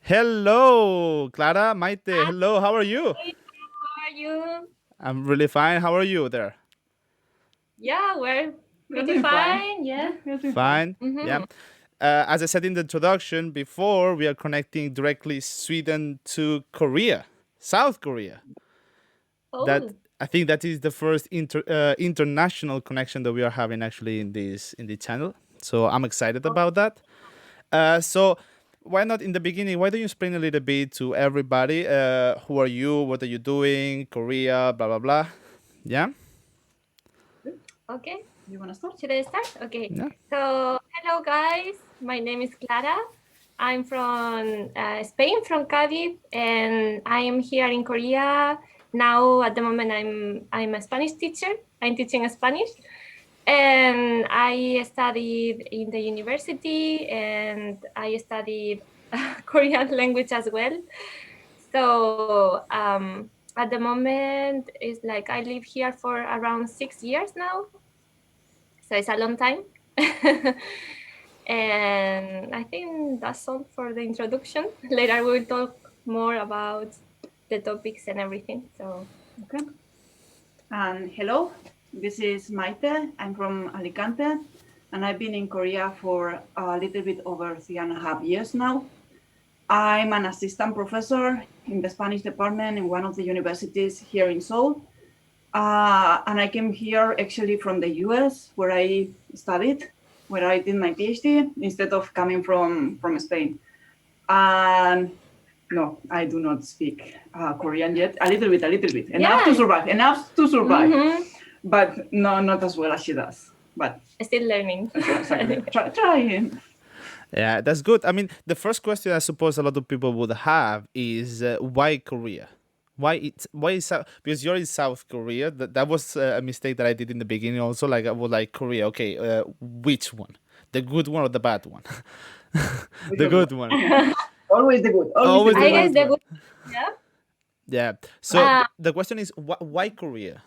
Hello, Clara, Maite. Hello, how are you? Hi, how are you? I'm really fine. How are you there? Yeah, we're We're pretty doing fine. fine. Yeah. We're doing fine. Fine. Yeah. Mm-hmm. As I said in the introduction before, we are connecting directly Sweden to Korea, South Korea. That Oh, I think that is the first international connection that we are having actually in the channel. So I'm excited about that. So why not in the beginning? Why don't you explain a little bit to everybody? Who are you? What are you doing? Korea, blah blah blah. Yeah. okay. You want to start? Should I start? Okay. Yeah. So, hello guys. My name is Clara. I'm from Spain, from Cadiz, and I am here in Korea now. At the moment, I'm a Spanish teacher. I'm teaching Spanish, and I studied in the university, and I studied Korean language as well. So at the moment, it's like I live here for around 6 years now. So it's a long time. And I think that's all for the introduction. Later, we'll talk more about the topics and everything. So, Okay. And hello, this is Maite. I'm from Alicante, and I've been in Korea for a little bit over 3.5 years now. I'm an assistant professor in the Spanish department in one of the universities here in Seoul. And I came here actually from the US, where I studied, where I did my PhD, instead of coming from Spain. And no, I do not speak Korean yet. A little bit. Enough to survive. mm-hmm. But no, not as well as she does. But Still learning. exactly. Trying. Yeah, that's good. I mean, the first question I suppose a lot of people would have is why Korea? Why is because you're in South Korea? That was a mistake that I did in the beginning. Also, like I was like Korea. Okay, which one? The good one or the bad one? The good one. Always the good. Always the Always good the I one. guess good the one. good, yeah. Yeah. So Uh, the question is why Korea?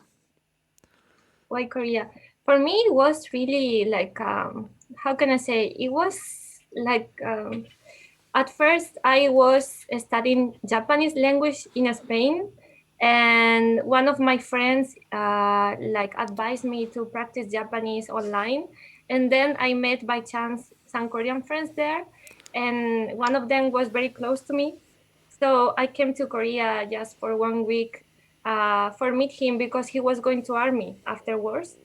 why Korea? For me, it was really like how can I say? It was like at first I was studying Japanese language in Spain, and one of my friends like advised me to practice Japanese online, and then I met by chance some Korean friends there, and one of them was very close to me, so I came to Korea just for 1 week for meet him because he was going to army afterwards.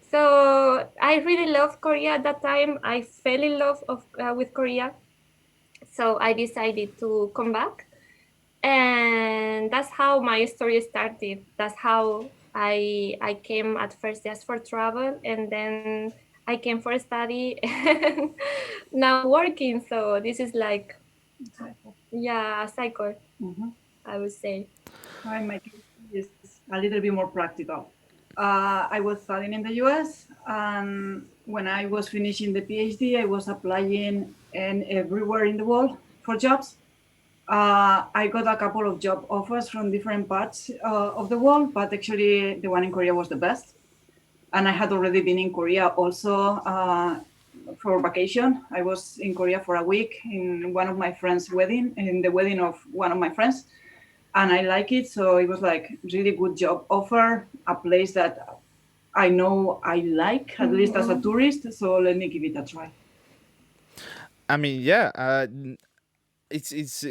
So I really loved Korea at that time. I fell in love with Korea, so I decided to come back, and that's how my story started. That's how I came at first just for travel, and then I came for study, and now working. So this is like, yeah, a cycle, Mm-hmm. I would say. My case is a little bit more practical. I was studying in the US, and when I was finishing the PhD, I was applying and everywhere in the world for jobs. I got a couple of job offers from different parts of the world, but actually the one in Korea was the best. And I had already been in Korea also for vacation. I was in Korea for a week in one of my friends' wedding, in the wedding of one of my friends, and I like it. So it was like really good job offer, a place that I know I like, at least as a tourist. So let me give it a try. I mean, yeah. It's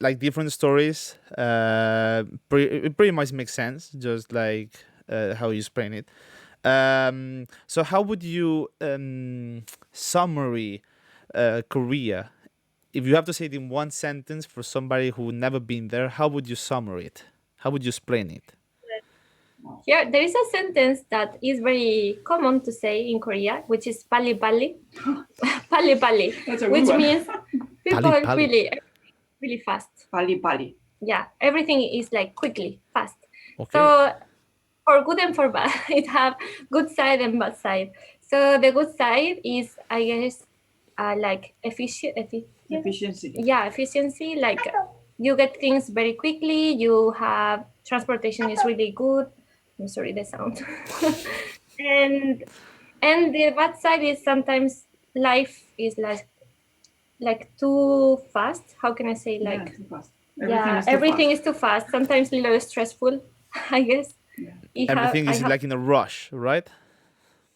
like different stories. It pretty much makes sense, just like how you explain it. So how would you summary Korea? If you have to say it in one sentence for somebody who never been there, how would you summary it? How would you explain it? Here, there is a sentence that is very common to say in Korea, which is pali pali, pali pali, That's a good which one. means people Pali pali. really fast. Pali pali. Yeah, everything is like quickly, fast. Okay. So for good and for bad, it have good side and bad side. So the good side is, I guess, like Efficiency. yeah, efficiency. Like you get things very quickly. You have transportation is really good. I'm sorry, the sound. and and the bad side is sometimes life is like like too fast. How can I say, Yeah, like, too fast. yeah, Everything is too everything fast. is too fast. Sometimes a little stressful, I guess. Yeah. Everything I is have, like in a rush, right?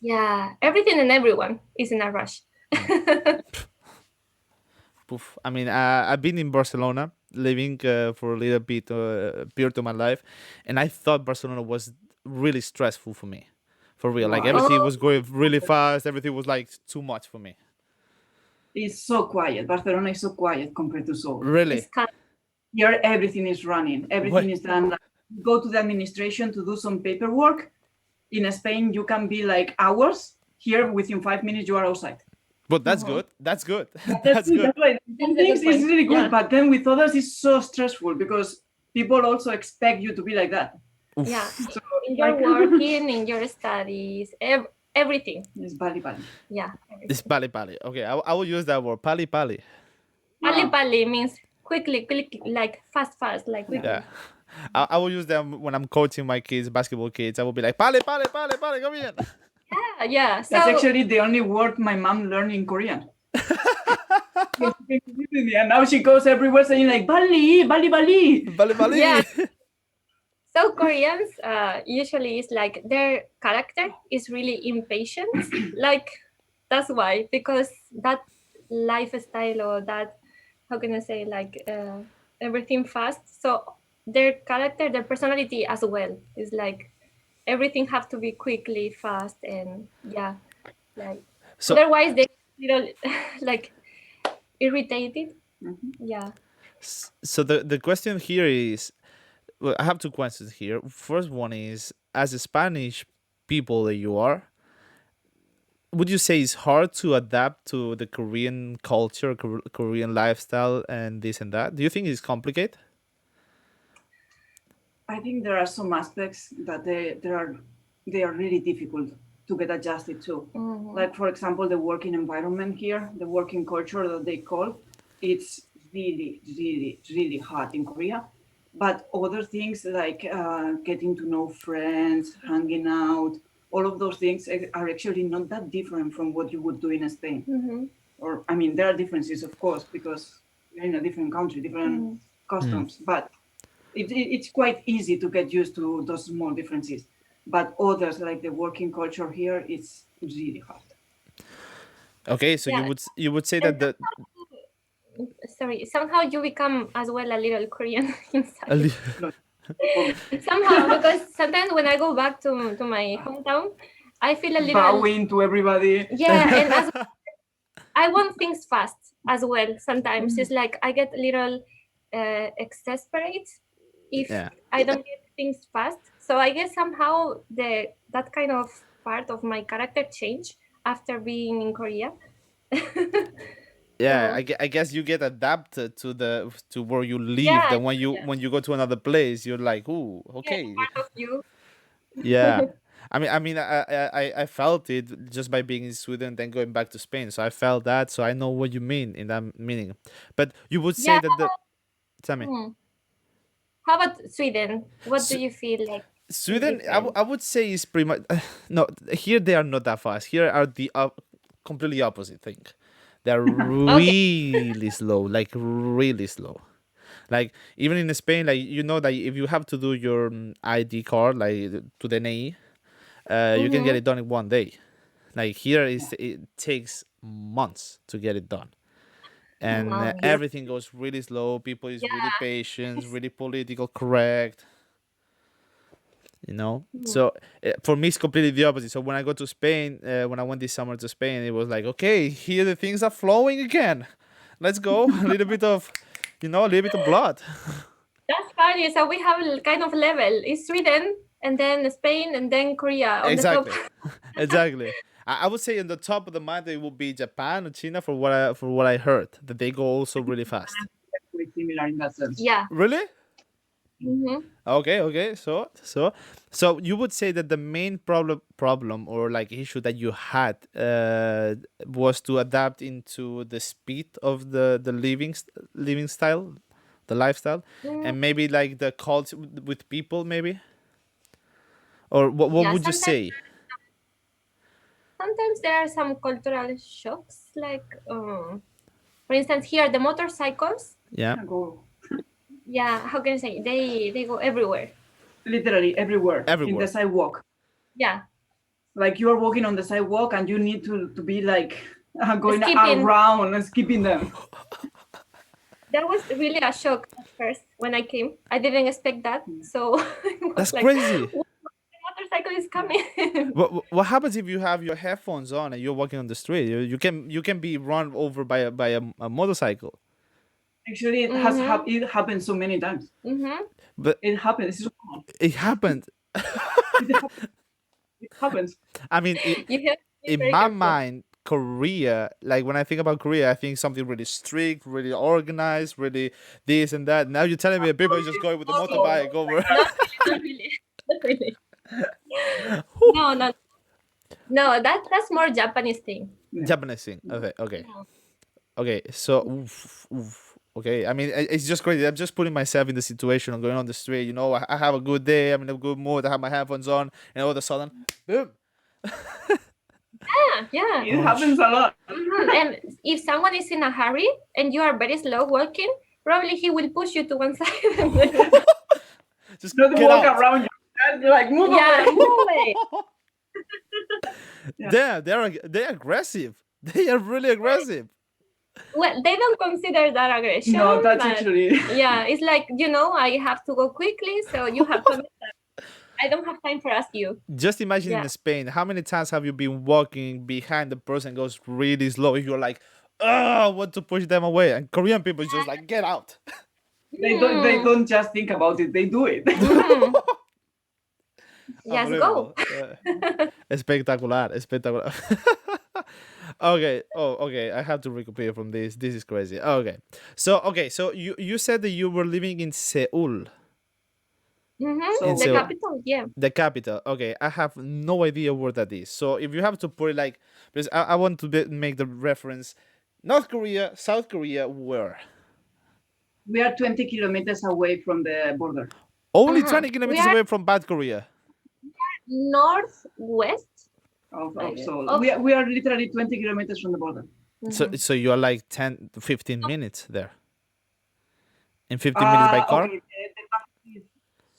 yeah, everything and everyone is in a rush. Poof. I mean, I've been in Barcelona, living for a little bit, period of my life, and I thought Barcelona was really stressful for me, for real. Like Why? everything Oh, was going really fast. Everything was like too much for me. It's so quiet. Barcelona is so quiet compared to Seoul. it's Really? kind. Here, everything is running. Everything What? is done. Like, go to the administration to do some paperwork. In Spain, you can be like hours. Here, within 5 minutes, you are outside. But that's Mhm. good. That's good. That's That's good. good. That's why That's some a good things is point. really good, Yeah, but then with others, it's so stressful because people also expect you to be like that. yeah. Oof. So In your like, working, in your studies, everything. it's bali bali. Yeah, It's everything. pali pali. Okay, I will use that word. Pali pali. Pali Ah, pali means quickly, quickly, like fast, fast, like yeah. Yeah. quickly. I will use them when I'm coaching my kids, basketball kids. I will be like, pali pali pali pali, come here. Yeah, yeah. That's So actually the only word my mom learned in Korean. And now she goes everywhere saying like Bali, Bali, Bali. Pali pali. yeah, so Koreans usually is like their character is really impatient. Like that's why, because that lifestyle or that, how can I say, like everything fast. So their character, their personality as well is like everything have to be quickly fast, and yeah, like So otherwise they little like irritated. Mhm. Yeah. so the question here is, well, I have two questions here. First one is, as a Spanish people that you are, would you say it's hard to adapt to the Korean culture, Korean lifestyle, and this and that? Do you think it's complicated? I think there are some aspects that they are really difficult to get adjusted to. Mhm. Like for example, the working environment here, the working culture that they call, it's really, really, really hard in Korea. But other things like getting to know friends, hanging out, all of those things are actually not that different from what you would do in Spain. Mhm. Or I mean, there are differences, of course, because you're in a different country, different Mhm. Hmm. customs. But it's quite easy to get used to those small differences. But others, like the working culture here, it's really hard. Okay, so Yeah. you would say And that the sorry, somehow you become as well a little Korean a inside. li- Like, Somehow, because sometimes when I go back to my hometown, I feel a little, bowing to everybody. yeah, and as I want things fast as well. Sometimes it's like I get a little exasperate if yeah. I don't get things fast. So I guess somehow the that kind of part of my character change after being in Korea. Yeah, So I guess you get adapted to the to where you live. yeah, Then when you go to another place, you're like, ooh, yeah, okay, part of you. yeah. I felt it just by being in Sweden, then going back to Spain. So I felt that. So I know what you mean in that meaning. But you would say Yeah. that the tell me, Hmm. How about Sweden? What do S- you feel like is Sweden, different? I would say is pretty much no. Here they are not that fast. Here are the completely opposite thing. They're Okay. really slow, like really slow. Like even in Spain, like you know that if you have to do your ID card, like to the NAE, you can get Mm-hmm. it done in one day. Like here it takes months to get it done, and Wow. Here, everything goes really slow. People is really Yeah. patient, really political correct. You know, Mhm. so for me it's completely the opposite. So when I go to Spain, when I went this summer to Spain, it was like, okay, here the things are flowing again. Let's go. A little bit of, a little bit of blood. That's funny. So we have a kind of level. It's Sweden and then Spain and then Korea on the top. Exactly. Exactly. I would say in the top of the mind it would be Japan or China for what I heard that they go also really fast. quite similar in that sense. Yeah. Really? Mm-hmm. Okay. Okay. So you would say that the main problem or like issue that you had was to adapt into the speed of the living style, the lifestyle, Mm, and maybe like the culture with people maybe, or what yeah. would you Sometimes say? sometimes there are some cultural shocks like For instance, here the motorcycles, Yeah. Go yeah, how can I say, they go everywhere. literally everywhere in Everywhere. the sidewalk. Yeah, Like you are walking on the sidewalk and you need to be like going Skipping. around and skipping them. that was really a shock at first when I came. I didn't expect that, so it was That's like, crazy. "What, the motorcycle is coming." What happens if you have your headphones on and you're walking on the street? You can be run over by a motorcycle. Actually, it it happened so many times. But It happens. It's so common. it happened. It happens. I mean, You have to be in very my careful. mind, Korea, like when I think about Korea, I think something really strict, really organized, really this and that. Now you're telling me that people are just going with the motorbike over. Not really. Not really. No, that's more Japanese thing. Japanese thing. Okay. So, okay. I mean, it's just crazy. I'm just putting myself in the situation of going on the street. You know, I have a good day. I'm in a good mood. I have my headphones on, and all of a sudden, boom. Yeah. It happens a lot. And if someone is in a hurry and you are very slow walking, probably he will push you to one side. Just Not get walk out. around you. And like move Yeah, away. no way. They're aggressive. They are really aggressive. Well, they don't consider that aggression. No, that's but actually. yeah, it's like, I have to go quickly, so you have to understand. I don't have time for ask you. Just imagine Yeah. in Spain, how many times have you been walking behind the person goes really slow? You're like, I want to push them away. And Korean people is just like, get out. They don't just think about it. They do it. Mhm. Yes, go. Unbelievable. Espectacular. Okay. I have to recuperate from this. This is crazy. Okay. So you said that you were living in Seoul, So- The Seoul. capital, yeah. the capital. Okay, I have no idea where that is. So if you have to put it like, because I want to make the reference, North Korea, South Korea, where? We are 20 kilometers away from the border. Only Uh-huh. 20 kilometers We are- away from bad Korea. Northwest. Of Like, Seoul. of- We are literally 20 kilometers from the border. So you are like 10 to 15 minutes there. In 15 minutes by car? Okay, the traffic is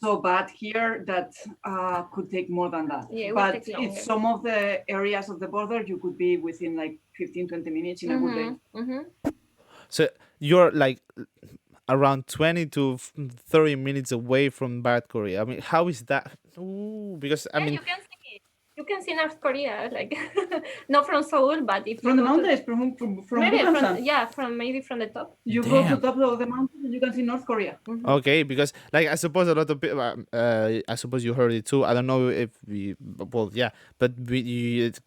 so bad here that could take more than that. Yeah, it will but take in longer. some of the areas of the border, you could be within like 15, 20 minutes in a good day. So you're like around 20 to 30 minutes away from bad Korea. I mean, how is that? Ooh, because I Yeah, mean, you can see North Korea, like not from Seoul, but if From you the go to- mountains, from maybe Bukhansan. from the top. You go to Damn. top of the mountain and you can see North Korea. okay, because like I suppose a lot of people, I suppose you heard it too. I don't know if but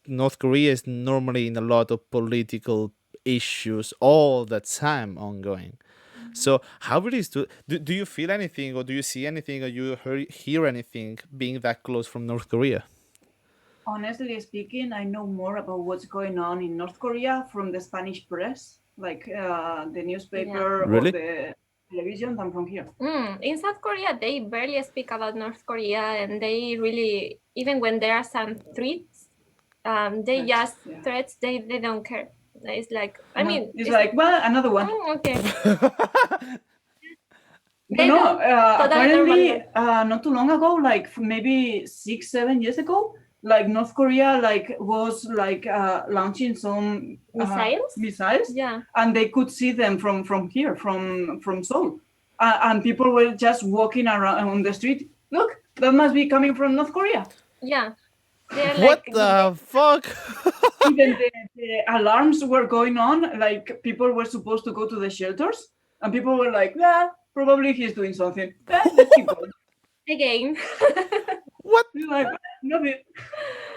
North Korea is normally in a lot of political issues all the time ongoing. So how it is do you feel anything, or do you see anything, or you hear anything being that close from North Korea? Honestly speaking, I know more about what's going on in North Korea from the Spanish press, like the newspaper Really? or the television, than from here. In South Korea, they barely speak about North Korea, and they really, even when there are some threats, they Threats, just yeah. threats. They don't care. It's like, I No, mean, it's like, well, another one. okay. No, no. Apparently, normal. not too long ago, like maybe 6-7 years ago, like North Korea, like was like launching some missiles, Yeah. and they could see them from here, from Seoul, and people were just walking around on the street. Look, that must be coming from North Korea. Yeah. They're What like, the fuck? Even the alarms were going on. Like people were supposed to go to the shelters, and people were like, "Yeah, probably he's doing something. Let's keep going." again. What? You're like, love it.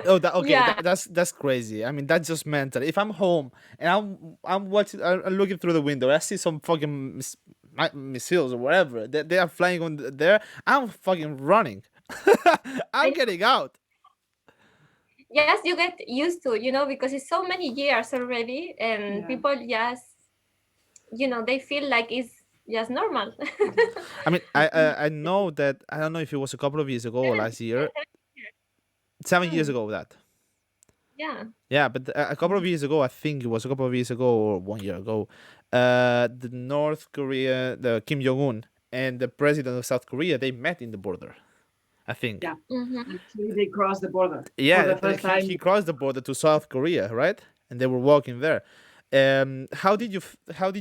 Oh, okay. Yeah. That's crazy. I mean, that's just mental. If I'm home and I'm watching, I'm looking through the window, I see some fucking missiles or whatever. They are flying on there. I'm fucking running. I'm getting out. Yes, you get used to, because it's so many years already, and Yeah. people just, they feel like it's just normal. I mean, I know that, I don't know if it was a couple of years ago or last year, 7 years ago that. Yeah. Yeah, but a couple of years ago, I think it was a couple of years ago or 1 year ago, the North Korea, the Kim Jong Un and the president of South Korea, they met in the border. I think. Yeah. Mm-hmm. Actually, they crossed the border for Yeah, the first he time. crossed the border to South Korea, right? And they were walking there. How did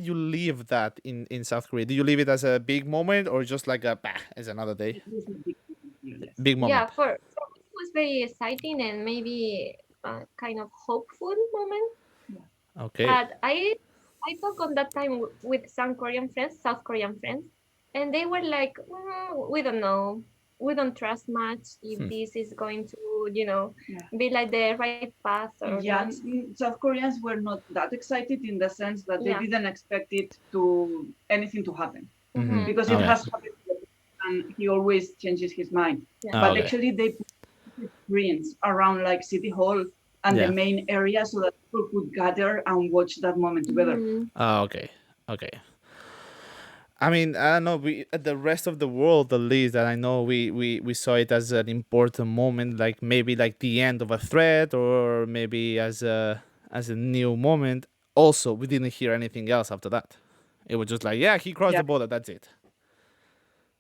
you leave that in South Korea? Did you leave it as a big moment or just like a bah, it's another day? It was a big deal, yes. Big Yeah, moment. for me it was very exciting and maybe a kind of hopeful moment. Okay. But I talked on that time with some Korean friends, South Korean friends, and they were like, we don't know, we don't trust much if this is going to, Yeah. be like the right path or Yeah, not. South Koreans were not that excited in the sense that they Yeah. didn't expect anything to happen Mhm. because it Okay. has happened and he always changes his mind. Yeah. But Okay. actually, they put screens around like City Hall and Yeah. the main area so that people could gather and watch that moment together. Mhm. Okay. Okay. I mean, I don't know. We the rest of the world, at least that I know, we saw it as an important moment, like maybe like the end of a thread, or maybe as a new moment. Also, we didn't hear anything else after that. It was just like, yeah, he crossed Yeah. the border. That's it.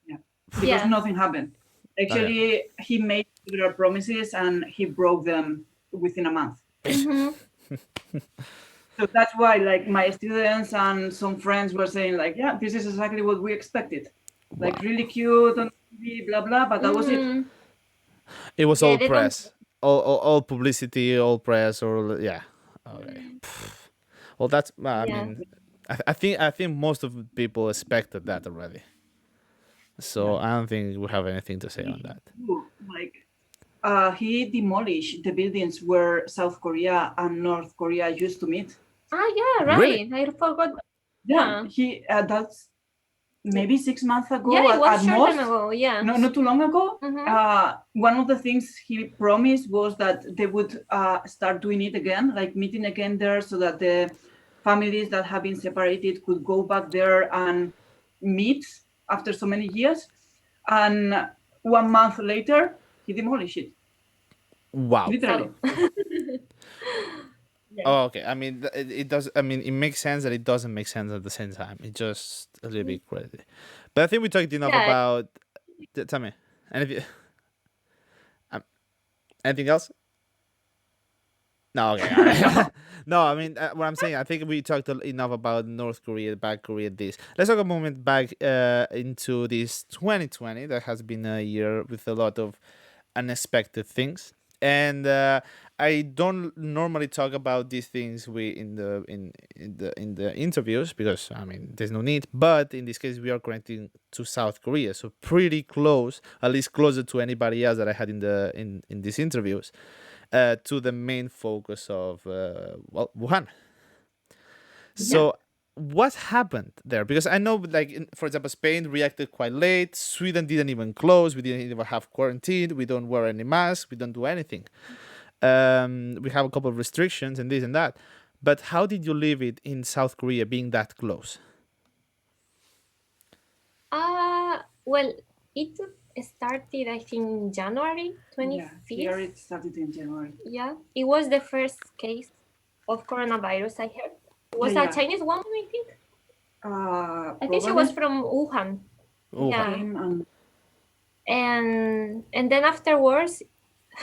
Yeah, because Yeah. nothing happened. Actually, he made several promises and he broke them within a month. Mhm. So that's why, like, my students and some friends were saying, like, yeah, this is exactly what we expected. Like, Wow. really cute on TV, blah blah. But that was it. Mhm. It was Yeah, all they don't. press, all publicity, all press, or yeah. Okay. Well, that's. I Yeah. mean, I think most of the people expected that already. So I don't think we have anything to say on that. Like, he demolished the buildings where South Korea and North Korea used to meet. Ah, yeah, Really? right. I forgot. Yeah, Yeah. he that's maybe 6 months ago Yeah, it was at short most. time ago. Yeah. No, not too long ago. Mhm. One of the things he promised was that they would start doing it again, like meeting again there, so that the families that have been separated could go back there and meet after so many years. And 1 month later, he demolished it, Wow. literally. Oh, okay. I mean, it does. I mean, it makes sense and it doesn't make sense at the same time. It's just a little bit crazy. But I think we talked enough Yeah. about. Tell me, anything? Um, anything else? No. Okay. All right. No. I mean, what I'm saying, I think we talked enough about North Korea, back Korea. This. Let's talk a moment back into this 2020 that has been a year with a lot of unexpected things. And I don't normally talk about these things in the interviews because I mean there's no need. But in this case, we are connecting to South Korea, so pretty close, at least closer to anybody else that I had in these interviews, to the main focus of Wuhan. So what happened there? Because I know, like, for example, Spain reacted quite late. Sweden didn't even close. We didn't even have quarantine. We don't wear any masks. We don't do anything. We have a couple of restrictions and this and that. But how did you leave it in South Korea being that close? Well, it started, I think, January Yeah, 25th. here it started in January. Yeah, it was the first case of coronavirus I heard. It was Yeah. a Chinese woman, I think. I think she Probably was from Wuhan. Wuhan. Yeah, came and then afterwards,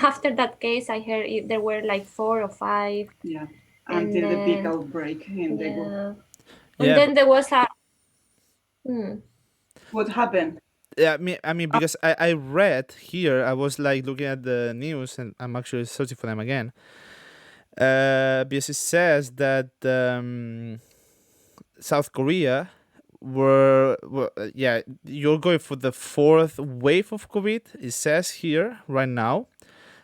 after that case, I heard there were like 4 or 5. yeah, And until the big then- outbreak in Daegu. Yeah, Yeah, and then there was a. What happened? Yeah, I mean, because I read here, I was like looking at the news, and I'm actually searching for them again. Because it says that South Korea you're going for the 4th wave of COVID. It says here right now,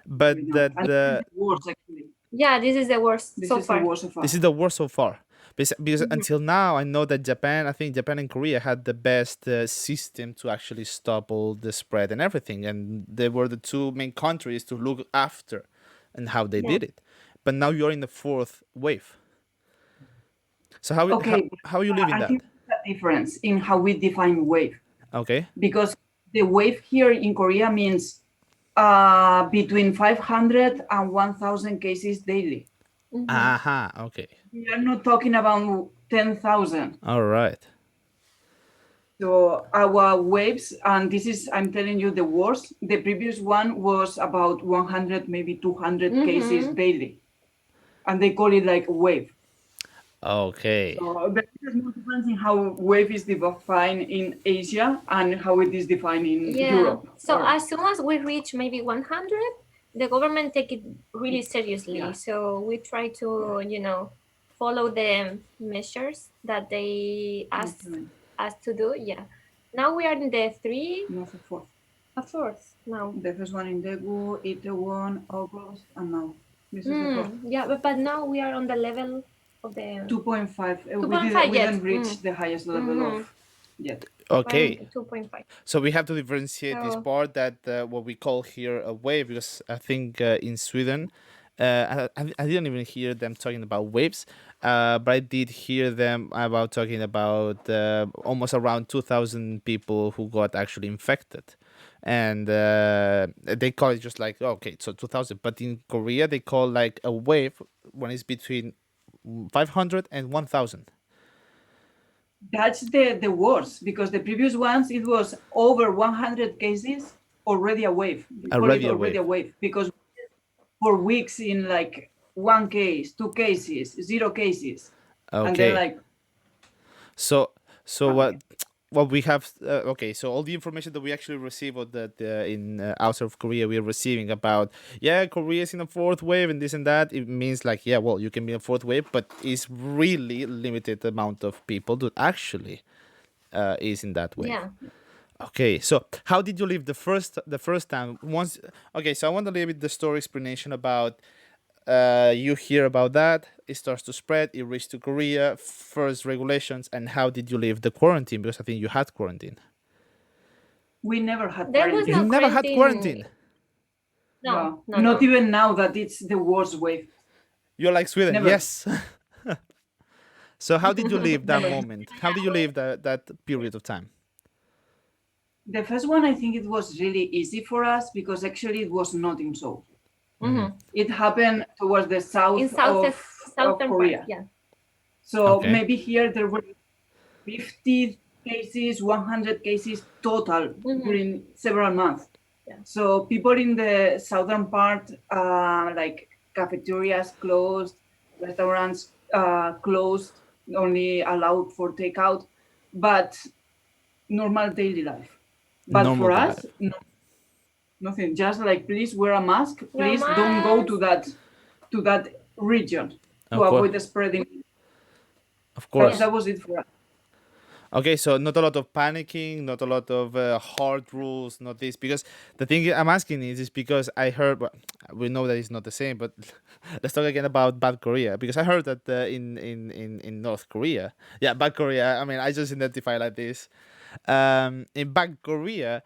but that And the worse, actually. Yeah, this is the worst This so is far. the worst so far. this is the worst so far. Because until now, I know that I think Japan and Korea had the best system to actually stop all the spread and everything. And they were the two main countries to look after and how they did it. But now you're in the 4th wave. So Okay, how are you living I that? think there's a difference in how we define wave. Okay. Because the wave here in Korea means between 500 and 1,000 cases daily. Aha, okay. We are not talking about 10,000. All right. So our waves, and this is, I'm telling you the worst. The previous one was about 100, maybe 200 cases daily. And they call it like wave. Okay. So there's no difference in how wave is defined in Asia and how it is defined in Europe. So as soon as we reach maybe 100, the government take it really seriously. Yeah. So we try to, follow the measures that they ask us to do. Yeah. Now we are in the No, the fourth. a fourth now. The first one in Daegu, Itaewon, August, and now. This is the fourth. Yeah, but now we are on the level of the 2.5. 2.5 We yet. didn't reach the highest level of yet. Okay. 2.5. So we have to differentiate this part that what we call here a wave, because I think in Sweden, I didn't even hear them talking about waves, but I did hear them about talking about almost around 2,000 people who got actually infected. And they call it just like, okay, so 2,000. But in Korea, they call like a wave when it's between 500 and 1,000. That's the worst, because the previous ones, it was over 100 cases, already a wave. Already a already a wave, because for weeks in like 1 case, 2 cases, 0 cases. And then Okay. like, So what we have, okay, so all the information that we actually receive, or that in outside of Korea we are receiving about, Korea is in a fourth wave and this and that, it means like, well, you can be in a fourth wave, but it's really limited amount of people that actually is in that wave. Yeah. Okay, so how did you live the first time? Once, okay, so I want a little bit the story explanation about you hear about that, it starts to spread, it reached to Korea, first regulations, and how did you live the quarantine? Because I think you had quarantine. we never had There was quarantine. You no never had quarantine. quarantine. No, Not even now that it's the worst wave. You're like Sweden, Never. yes. So how did you live that moment? How did you live that period of time? The first one, I think it was really easy for us, because actually it was not in Seoul. It happened towards the south In of southern Korea. part, yeah. So Okay. maybe here there were 50 cases, 100 cases total during several months. Yeah. So people in the southern part, like cafeterias closed, restaurants closed, only allowed for takeout, but normal daily life. But Normal for daily us, nothing. Just like, please wear a mask. Please don't go to that region to avoid the spreading. Of course. That was it for us. Okay, so not a lot of panicking, not a lot of hard rules, not this. Because the thing I'm asking is because I heard, well, we know that it's not the same, but let's talk again about bad Korea. Because I heard that in North Korea, bad Korea, I mean, I just identify like this. In bad Korea,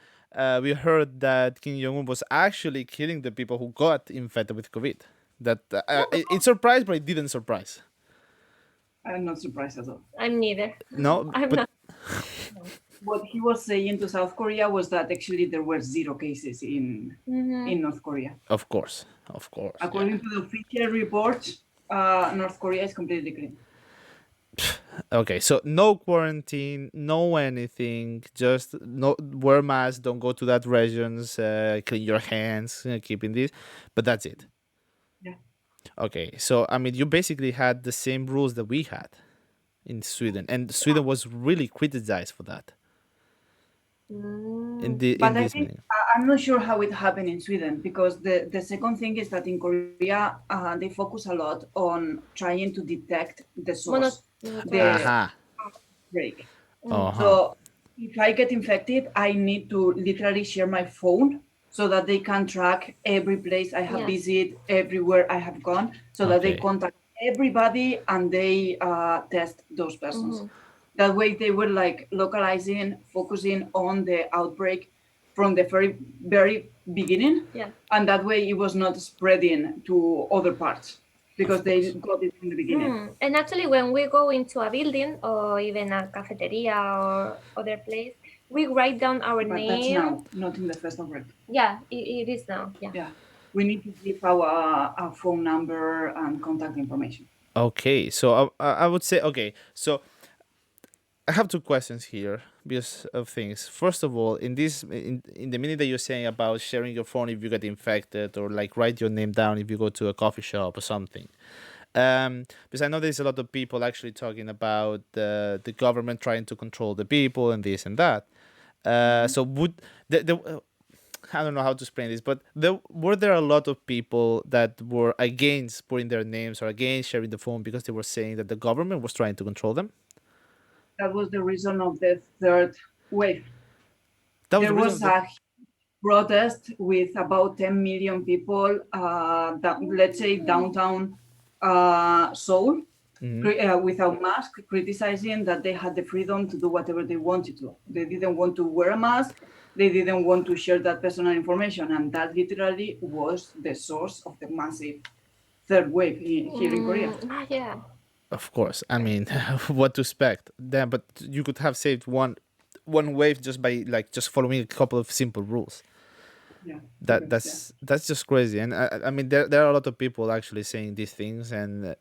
we heard that Kim Jong-un was actually killing the people who got infected with COVID. That it surprised, but it didn't surprise. I'm not surprised at all. I'm neither. No, I'm but not. What he was saying to South Korea was that actually there were 0 cases in North Korea. Of course. According to the official report, North Korea is completely clean. Okay, so no quarantine, no anything, just no wear mask, don't go to that regions, clean your hands, keeping this, but that's it. Yeah. Okay, so I mean, you basically had the same rules that we had in Sweden, and Sweden was really criticized for that. But I think I'm not sure how it happened in Sweden, because the second thing is that in Korea they focus a lot on trying to detect the source, the outbreak. So if I get infected, I need to literally share my phone so that they can track every place I have visited, everywhere I have gone, so that they contact everybody and they test those persons. That way they were like localizing, focusing on the outbreak from the very beginning. Yeah. And that way it was not spreading to other parts, because they got it from the beginning. And actually, when we go into a building or even a cafeteria or other place, we write down our But name. that's now, not in the first outbreak. Yeah, it is now. Yeah. Yeah. We need to give our phone number and contact information. Okay, so I would say, okay, so I have two questions here because of things. First of all, in the minute that you're saying about sharing your phone if you get infected, or like write your name down if you go to a coffee shop or something. Because I know there's a lot of people actually talking about the government trying to control the people and this and that. So would the I don't know how to explain this, but were there a lot of people that were against putting their names or against sharing the phone because they were saying that the government was trying to control them? That was the reason of the third wave. That was There the reason. was a protest with about 10 million people, let's say downtown Seoul, without mask, criticizing that they had the freedom to do whatever they wanted to. They didn't want to wear a mask. They didn't want to share that personal information. And that literally was the source of the massive third wave here in Korea. Yeah. Of course, I mean, what to expect? Then, but you could have saved one wave just by like just following a couple of simple rules. Yeah. That's just crazy, and I mean there are a lot of people actually saying these things, and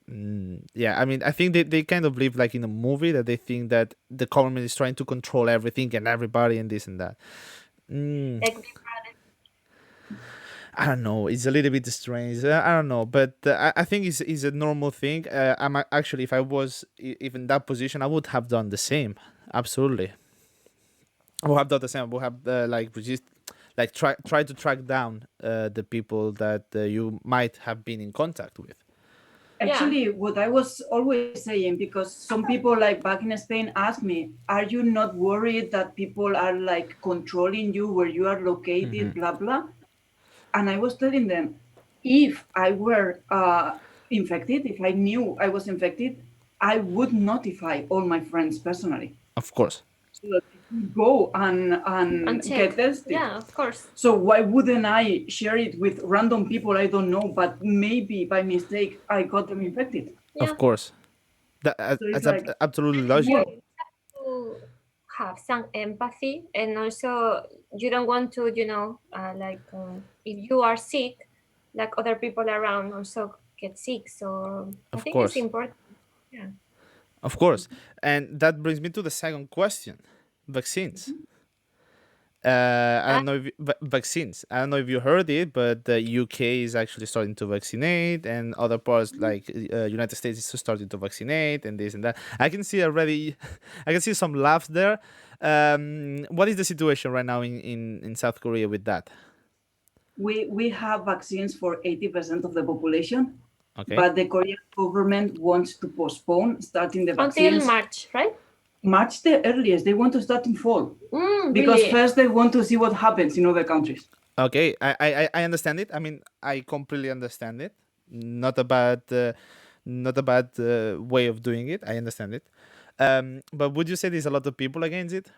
yeah, I mean I think they kind of live like in a movie, that they think that the government is trying to control everything and everybody and this and that. Like Big Brother. I don't know. It's a little bit strange. I don't know, but I think it's a normal thing. Actually, if I was if in that position, I would have done the same. Absolutely, I would have done the same. I would have like try to track down the people that you might have been in contact with. Actually, what I was always saying, because some people like back in Spain ask me, are you not worried that people are like controlling you where you are located, blah, blah? And I was telling them, if I were infected, if I knew I was infected, I would notify all my friends personally. Of course. So that they could go and get tested. Yeah, of course. So why wouldn't I share it with random people I don't know, but maybe by mistake I got them infected? Yeah. Of course. That's like- absolutely logical. You have to have some empathy, and also you don't want to, if you are sick, like other people around also get sick. So I Of think course. it's important. Yeah. Of course. And that brings me to the second question: vaccines. I don't know if vaccines. I don't know if you heard it, but the UK is actually starting to vaccinate, and other parts like United States is starting to vaccinate, and this and that. I can see already. I can see some laughs there. What is the situation right now in South Korea with that? We have vaccines for 80% of the population, Okay. but the Korean government wants to postpone starting the Until vaccines. March, right? March the earliest. They want to start in fall. Because Really? first they want to see what happens in other countries. Okay, I understand it. I mean, I completely understand it. Not a bad way of doing it. I understand it. But would you say there's a lot of people against it?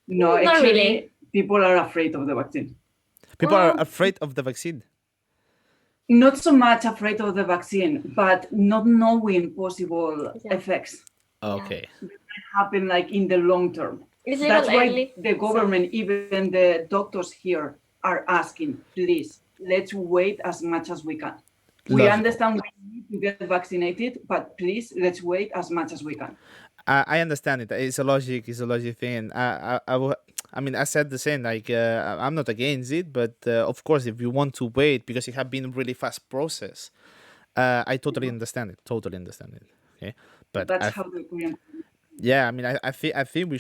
No, Not actually, really. people are afraid of the vaccine. People are afraid of the vaccine. Not so much afraid of the vaccine, but not knowing possible effects Okay. happen like in the long term. It's That's little why early. the government, even the doctors here, are asking, please, let's wait as much as we can. We Logical. understand we need to get vaccinated, but please, let's wait as much as we can. I understand it. It's a logic thing. I mean, I said the same. Like, I'm not against it, but of course, if you want to wait because it has been a really fast process, I totally understand it. Totally understand it. Okay, but That's how the Korean. yeah, I mean, I think we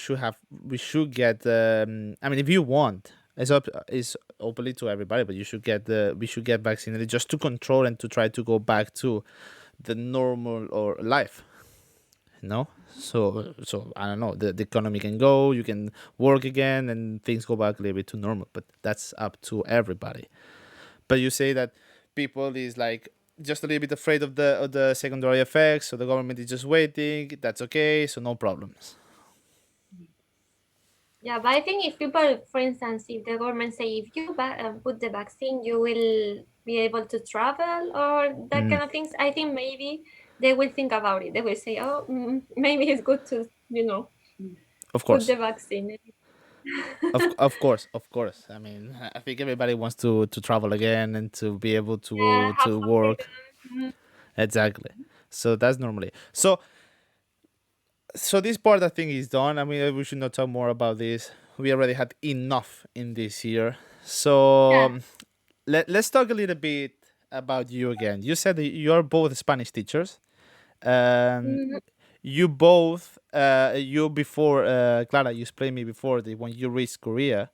should get. I mean, if you want, it's openly to everybody, but we should get vaccinated just to control and to try to go back to the normal or life. No, so I don't know. The economy can go, you can work again, and things go back a little bit to normal. But that's up to everybody. But you say that people is like just a little bit afraid of the secondary effects, so the government is just waiting. That's okay, so no problems. Yeah, but I think if people, for instance, if the government say if you put the vaccine, you will be able to travel or that kind of things, I think maybe they will think about it. They will say, oh, maybe it's good to, Of put course. the vaccine. Of course. I mean, I think everybody wants to travel again and to be able to Yeah, go have to some work. freedom. Exactly. So that's normally. So this part I think is done. I mean, we should not talk more about this. We already had enough in this year. So Yeah. let's talk a little bit about you again. You said that you're both Spanish teachers. Um, Mhm. you both, you before, Clara, you explained me before that when you reached Korea,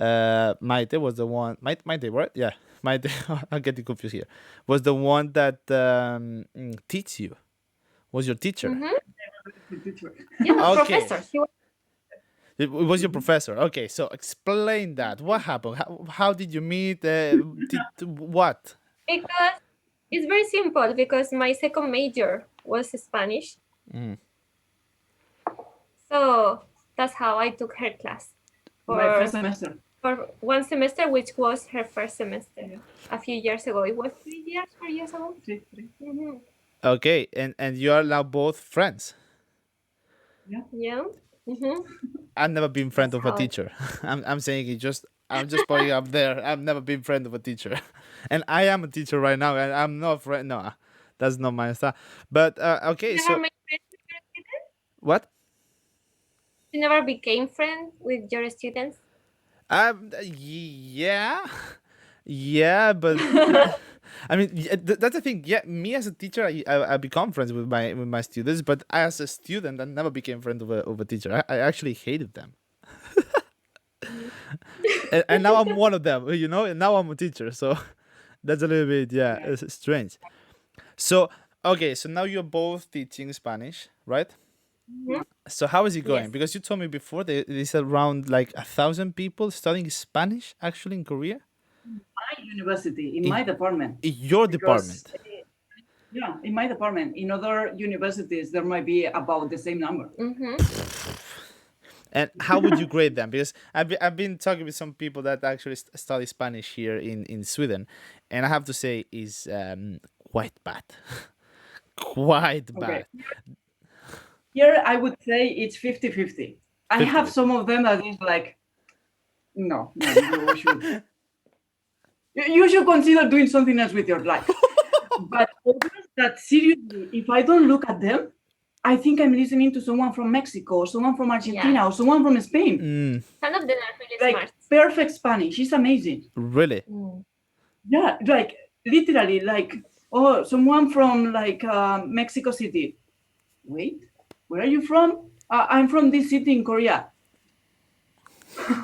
Maite was the one, Maite, right? Yeah, Maite, I'm getting confused here, was the one that teach you, was your teacher. Mhm. Good teacher. Yeah, Okay. professor. He was, It was your Mhm. professor. Okay, so explain that. What happened? How did you meet? What? because it's very simple because my second major was Spanish. Mm. So that's how I took her class My first for semester. for one semester, which was her first semester Yeah. a few years ago. It was 3 years, 4 years ago. Three. Hmm. Okay, and you are now both friends. Yeah. Yeah. Hmm. I've never been friend That's of a how. teacher. I'm saying it just. I'm just pointing up there. I've never been friend of a teacher, and I am a teacher right now, and I'm not friend. No, that's not my style. But okay, You never so made friends with your students? what? You never became friends with your students? Yeah, yeah, but I mean, that's the thing. Yeah, me as a teacher, I become friends with my students, but as a student, I never became friend of a teacher. I actually hated them, Mm. and now I'm one of them. You know, and now I'm a teacher, so that's a little bit Yeah. it's strange. So okay, so now you're both teaching Spanish, right? Mhm. So how is it going? Yes. Because you told me before there is around like 1,000 people studying Spanish actually in Korea, My university, in in, my department, in your because department. yeah, in my department. In other universities, there might be about the same number. Hmm. And how would you grade them? Because I've been talking with some people that actually study Spanish here in Sweden, and I have to say is quite bad, quite Okay. bad. Here, I would say it's 50-50. I 50 have bit. some of them that is like, no, you should consider doing something else with your life. But others that seriously, if I don't look at them, I think I'm listening to someone from Mexico or someone from Argentina Yeah. or someone from Spain. Mm, Some of them are really Like smart. perfect Spanish. It's amazing. really? Mm. Yeah, like literally, like, oh, someone from like Mexico City. Wait, where are you from? I'm from this city in Korea.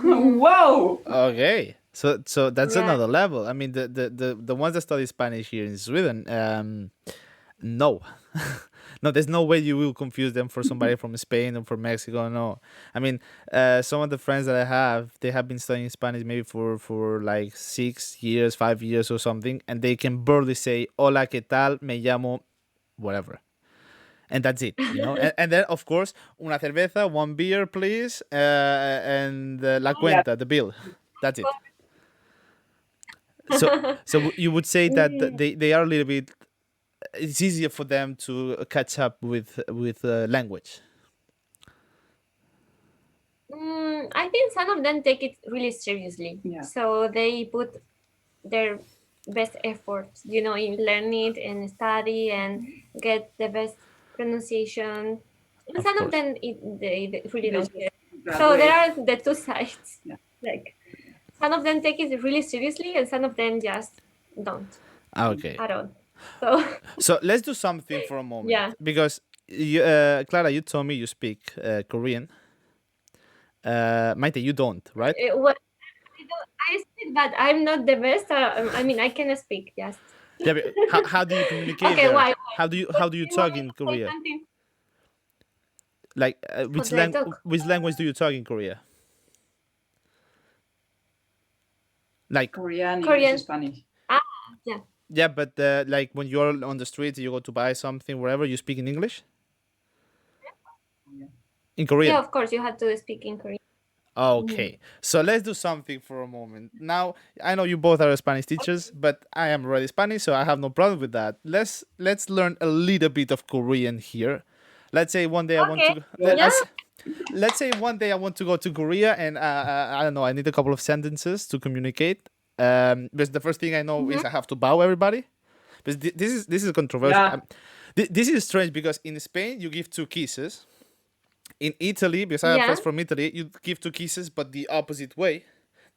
Wow. Okay. So that's Yeah. another level. I mean, the ones that study Spanish here in Sweden, no. No, there's no way you will confuse them for somebody from Spain or from Mexico. No, I mean, some of the friends that I have, they have been studying Spanish maybe for like 6 years, 5 years or something, and they can barely say "Hola, qué tal? Me llamo," whatever, and that's it. You know, and then of course, una cerveza, one beer, please, and la Yeah. cuenta, the bill. That's it. So so you would say that Mm. they are a little bit. It's easier for them to catch up with language. I think some of them take it really seriously. Yeah. So they put their best efforts, in learning and study and get the best pronunciation. And Of some of course. them they really They don't just care. that So way. there are the two sides. Yeah. Like some of them take it really seriously, and some of them just don't Okay. at all. So So let's do something for a moment yeah. because Clara, you told me you speak Korean. Maite, you don't, right? Well, I speak, but I'm not the best. I mean, I can speak. Yes. Yeah. But how do you communicate Okay. there? Why? How do you You want talk me in to say Korea? something? Like How do I talk? which language do you talk in Korea? Like Korean, Korean. English, Spanish. Ah, yeah. yeah, but like when you're on the street, you go to buy something, wherever, you speak in English, Yeah. in Yeah, Korean. of course, you have to speak in Korean. Okay, so let's do something for a moment. Now, I know you both are Spanish teachers, but I am already Spanish, so I have no problem with that. Let's learn a little bit of Korean here. Let's say one day I want Okay. to. Yeah. let's say one day I want to go to Korea and I don't know, I need a couple of sentences to communicate. Because the first thing I know is I have to bow everybody. But this is controversial. Yeah. This is strange because in Spain you give two kisses. In Italy, because I am Yeah. first from Italy, you give two kisses, but the opposite way.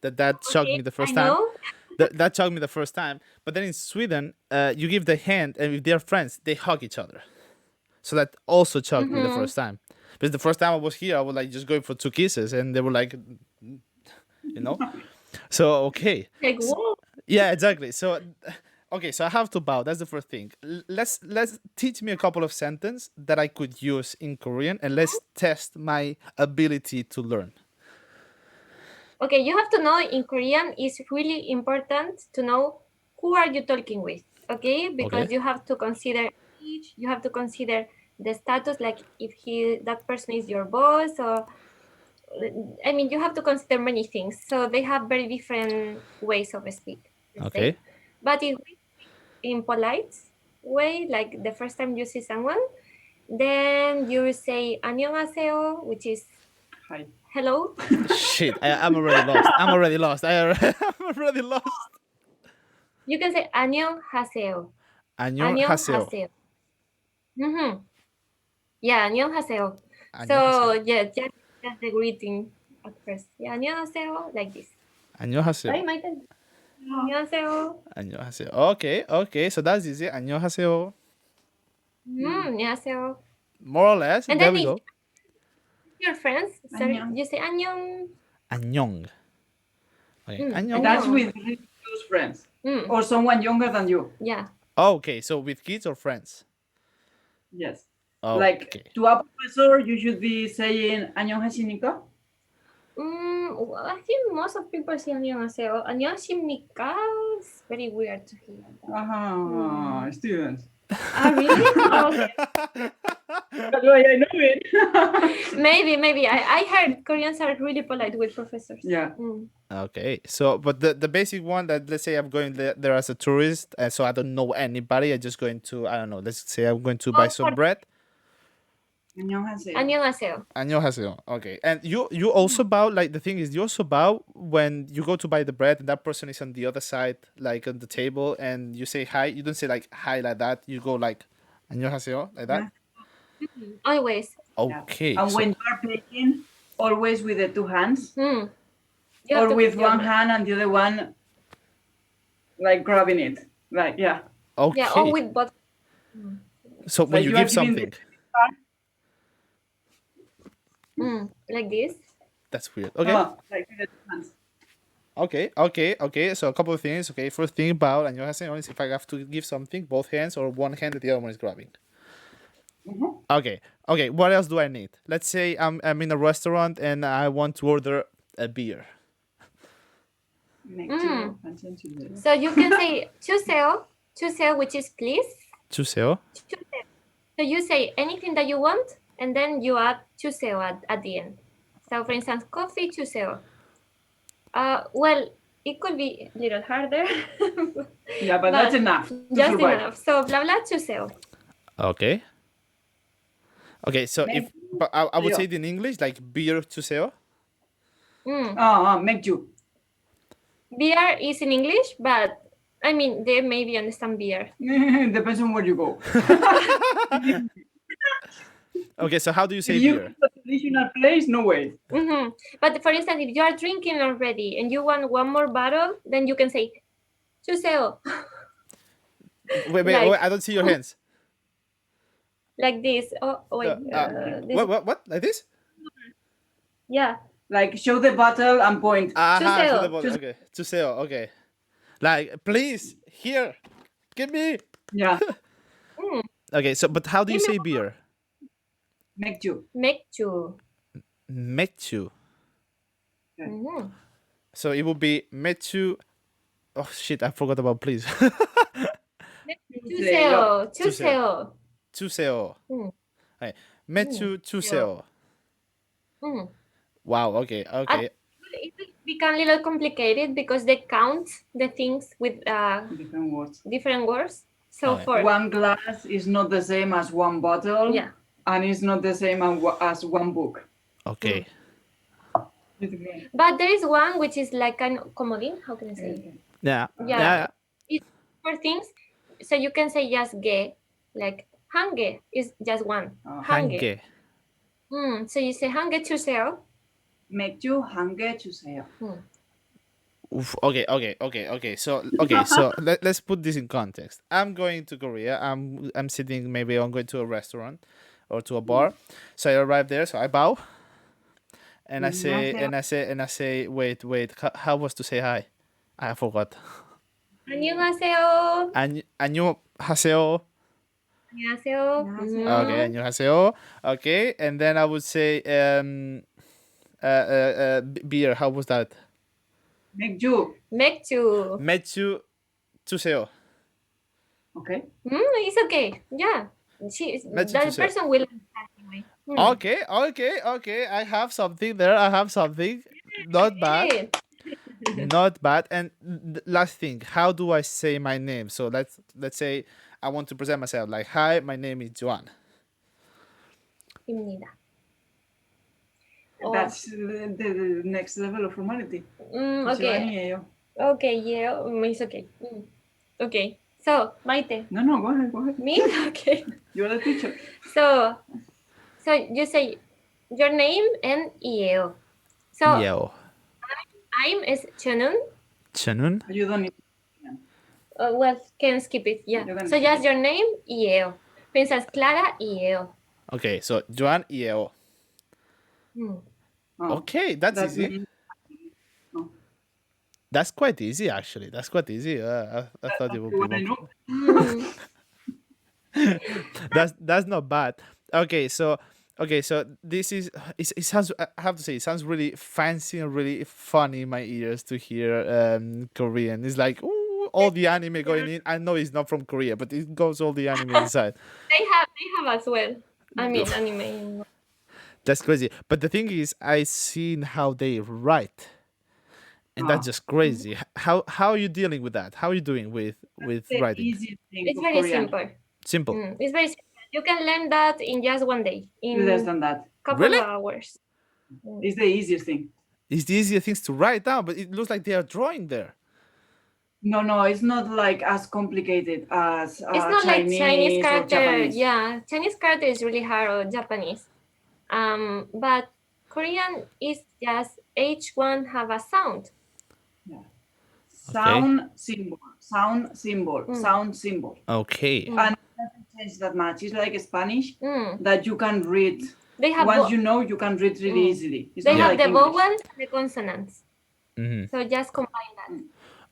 That shocked me the I first time. know. That shocked me the first time. But then in Sweden, you give the hand, and if they're friends, they hug each other. So that also shocked me the first time. Because the first time I was here, I was like just going for two kisses, and they were like, you know. So okay, Like, whoa. yeah, exactly. So okay, so I have to bow. That's the first thing. Let's teach me a couple of sentences that I could use in Korean, and let's test my ability to learn. Okay, you have to know in Korean it's really important to know who are you talking with. Okay, because Okay. you have to consider age, you have to consider the status, like if that person is your boss, or I mean, you have to consider many things. So they have very different ways of speak. Let's say. Okay. But if we speak in polite way, like the first time you see someone, then you say 안녕하세요, which is Hi. hello. Shit, I'm already lost. I'm already lost. I'm already lost. You can say 안녕하세요. 안녕하세요. 안녕하세요. Mm-hmm. Yeah, 안녕하세요. 안녕하세요. So yeah, just the greeting at first. Yeah, 안녕하세요, like this. 안녕하세요. Right, Maite? 안녕하세요. 안녕하세요. Okay. So that's easy. 안녕하세요. 안녕하세요. More or less. And There then we go. your friends, sorry, 안녕. you say 안녕. 안녕. Okay. 안녕. And That's No. with really close friends Mm, or someone younger than you. yeah. Okay, so with kids or friends? Yes. Oh, Like okay. to a professor, you should be saying 안녕하십니까? Well, I think most of people say 안녕하세요. 안녕하십니까 is very weird to hear. Students. Ah, really? Okay. That's why I know it. Maybe. I heard Koreans are really polite with professors. Yeah. Okay, so but the basic one that let's say I'm going there as a tourist, and so I don't know anybody. I'm just going to I don't know. Let's say I'm going to buy some bread. 안녕하세요. 안녕하세요. 안녕하세요. Okay, and you also bow. Like the thing is, you also bow when you go to buy the bread, and that person is on the other side, like on the table, and you say hi. You don't say like hi like that. You go like 안녕하세요 like that. Always. Okay. And so- when you are playing, always with the two hands, You have or to with put your- one hand and the other one, like grabbing it. Like yeah. okay. Yeah, or with both. So when Like you you are give giving the- something, Like this. that's weird. Okay. Like with the two hands. Okay. So a couple of things. Okay, first thing about 안녕하세요 is if I have to give something, both hands or one hand, the other one is grabbing. Okay. What else do I need? Let's say I'm in a restaurant and I want to order a beer. Make sure attention to the- So you can say 주세요, which is please. 주세요. 주세요. So you say anything that you want, and then you add 주세요 at the end. So for instance, coffee 주세요. Well, it could be a little harder. Yeah, but that's enough to Just survive. enough. So blah blah 주세요. Okay. So if but I would say it in English like beer 주세요. Make you. Beer is in English, but I mean they maybe understand beer. Depends on where you go. Okay, so how do you say If you beer? go to a traditional place, no way. But for instance, if you are drinking already and you want one more bottle, then you can say 주세요. Wait, like- I don't see your hands. Like this. Oh wait. This, What? Like this? yeah. Like show the bottle and point. 주세요. So the bottle. Okay. 주세요. Okay. Like, please, here, give me. Yeah. Okay, so but how do you say beer? Make you. 맥주. 맥주. Mhm. So it would be 맥주. Oh shit, I forgot about please. 주세요. 주세요. 주세요. Okay. 맥주 주세요. Mm. Wow. Okay. It will become a little complicated because they count the things with Different words. different words. So Okay. for One glass is not the same as one bottle. yeah. And it's not the same as one book. Okay. But there is one which is like an comodín. How can I say? Yeah. Yeah. Yeah. It's for things. So you can say just ge, like hange is just one. Hange. So you say hange 주세요. 맥주 한 개 주세요. Oof, okay. So let's put this in context. I'm going to Korea. I'm sitting. Maybe I'm going to a restaurant or to a bar. So I arrive there. So I bow, and I say, wait. How was to say hi? I forgot. 안녕하세요. 안녕하세요. 안녕하세요. Okay, 안녕하세요. Okay, and then I would say beer. How was that? 맥주. 맥주. 맥주 주세요. Okay. It's okay. Yeah. 맥주 That 주세요. person will understand anyway. Okay. I have something there. Not bad. Not bad. And last thing, how do I say my name? So let's say I want to present myself like, hi, my name is Joan. 입니다. That's the next level of formality. Okay. Joan이에요. Okay, yeah, it's okay. Okay. So, Maite. No, go ahead. Me? Okay. You're the teacher. So you say your name and 이에요. So Yo. I'm is Chunun. Chanun? You don't need. Well, can skip it. Yeah. You can So skip just your name 이에요. Princess Clara 이에요. Okay, so Joan Ieo. Okay, that's easy. That's quite easy, actually. That's quite easy. I thought it would be What I more. know. That's not bad. Okay, so this is it sounds, I have to say, it sounds really fancy and really funny in my ears to hear Korean. It's like, ooh, all the anime going in. I know it's not from Korea, but it goes all the anime inside. They have as well. I mean, anime. That's crazy. But the thing is, I seen how they write, and that's just crazy. How are you dealing with that? How are you doing with The writing? easiest thing It's of very Korean. simple. Simple. It's very simple. You can learn that in just one day. In Less than that. couple Really? of hours. It's the easiest thing. It's the easier things to write down, but it looks like they are drawing there. No, it's not like as complicated as It's not like Chinese or character. Japanese. Yeah, Chinese character is really hard, or Japanese. But Korean is just each one have a sound. Sound symbol. Okay. And it doesn't change that much. It's like Spanish Mm. that you can read. They have Once you know, you can read really easily. It's they not have like the English. vowel and the consonants. Mhm. So just combine that.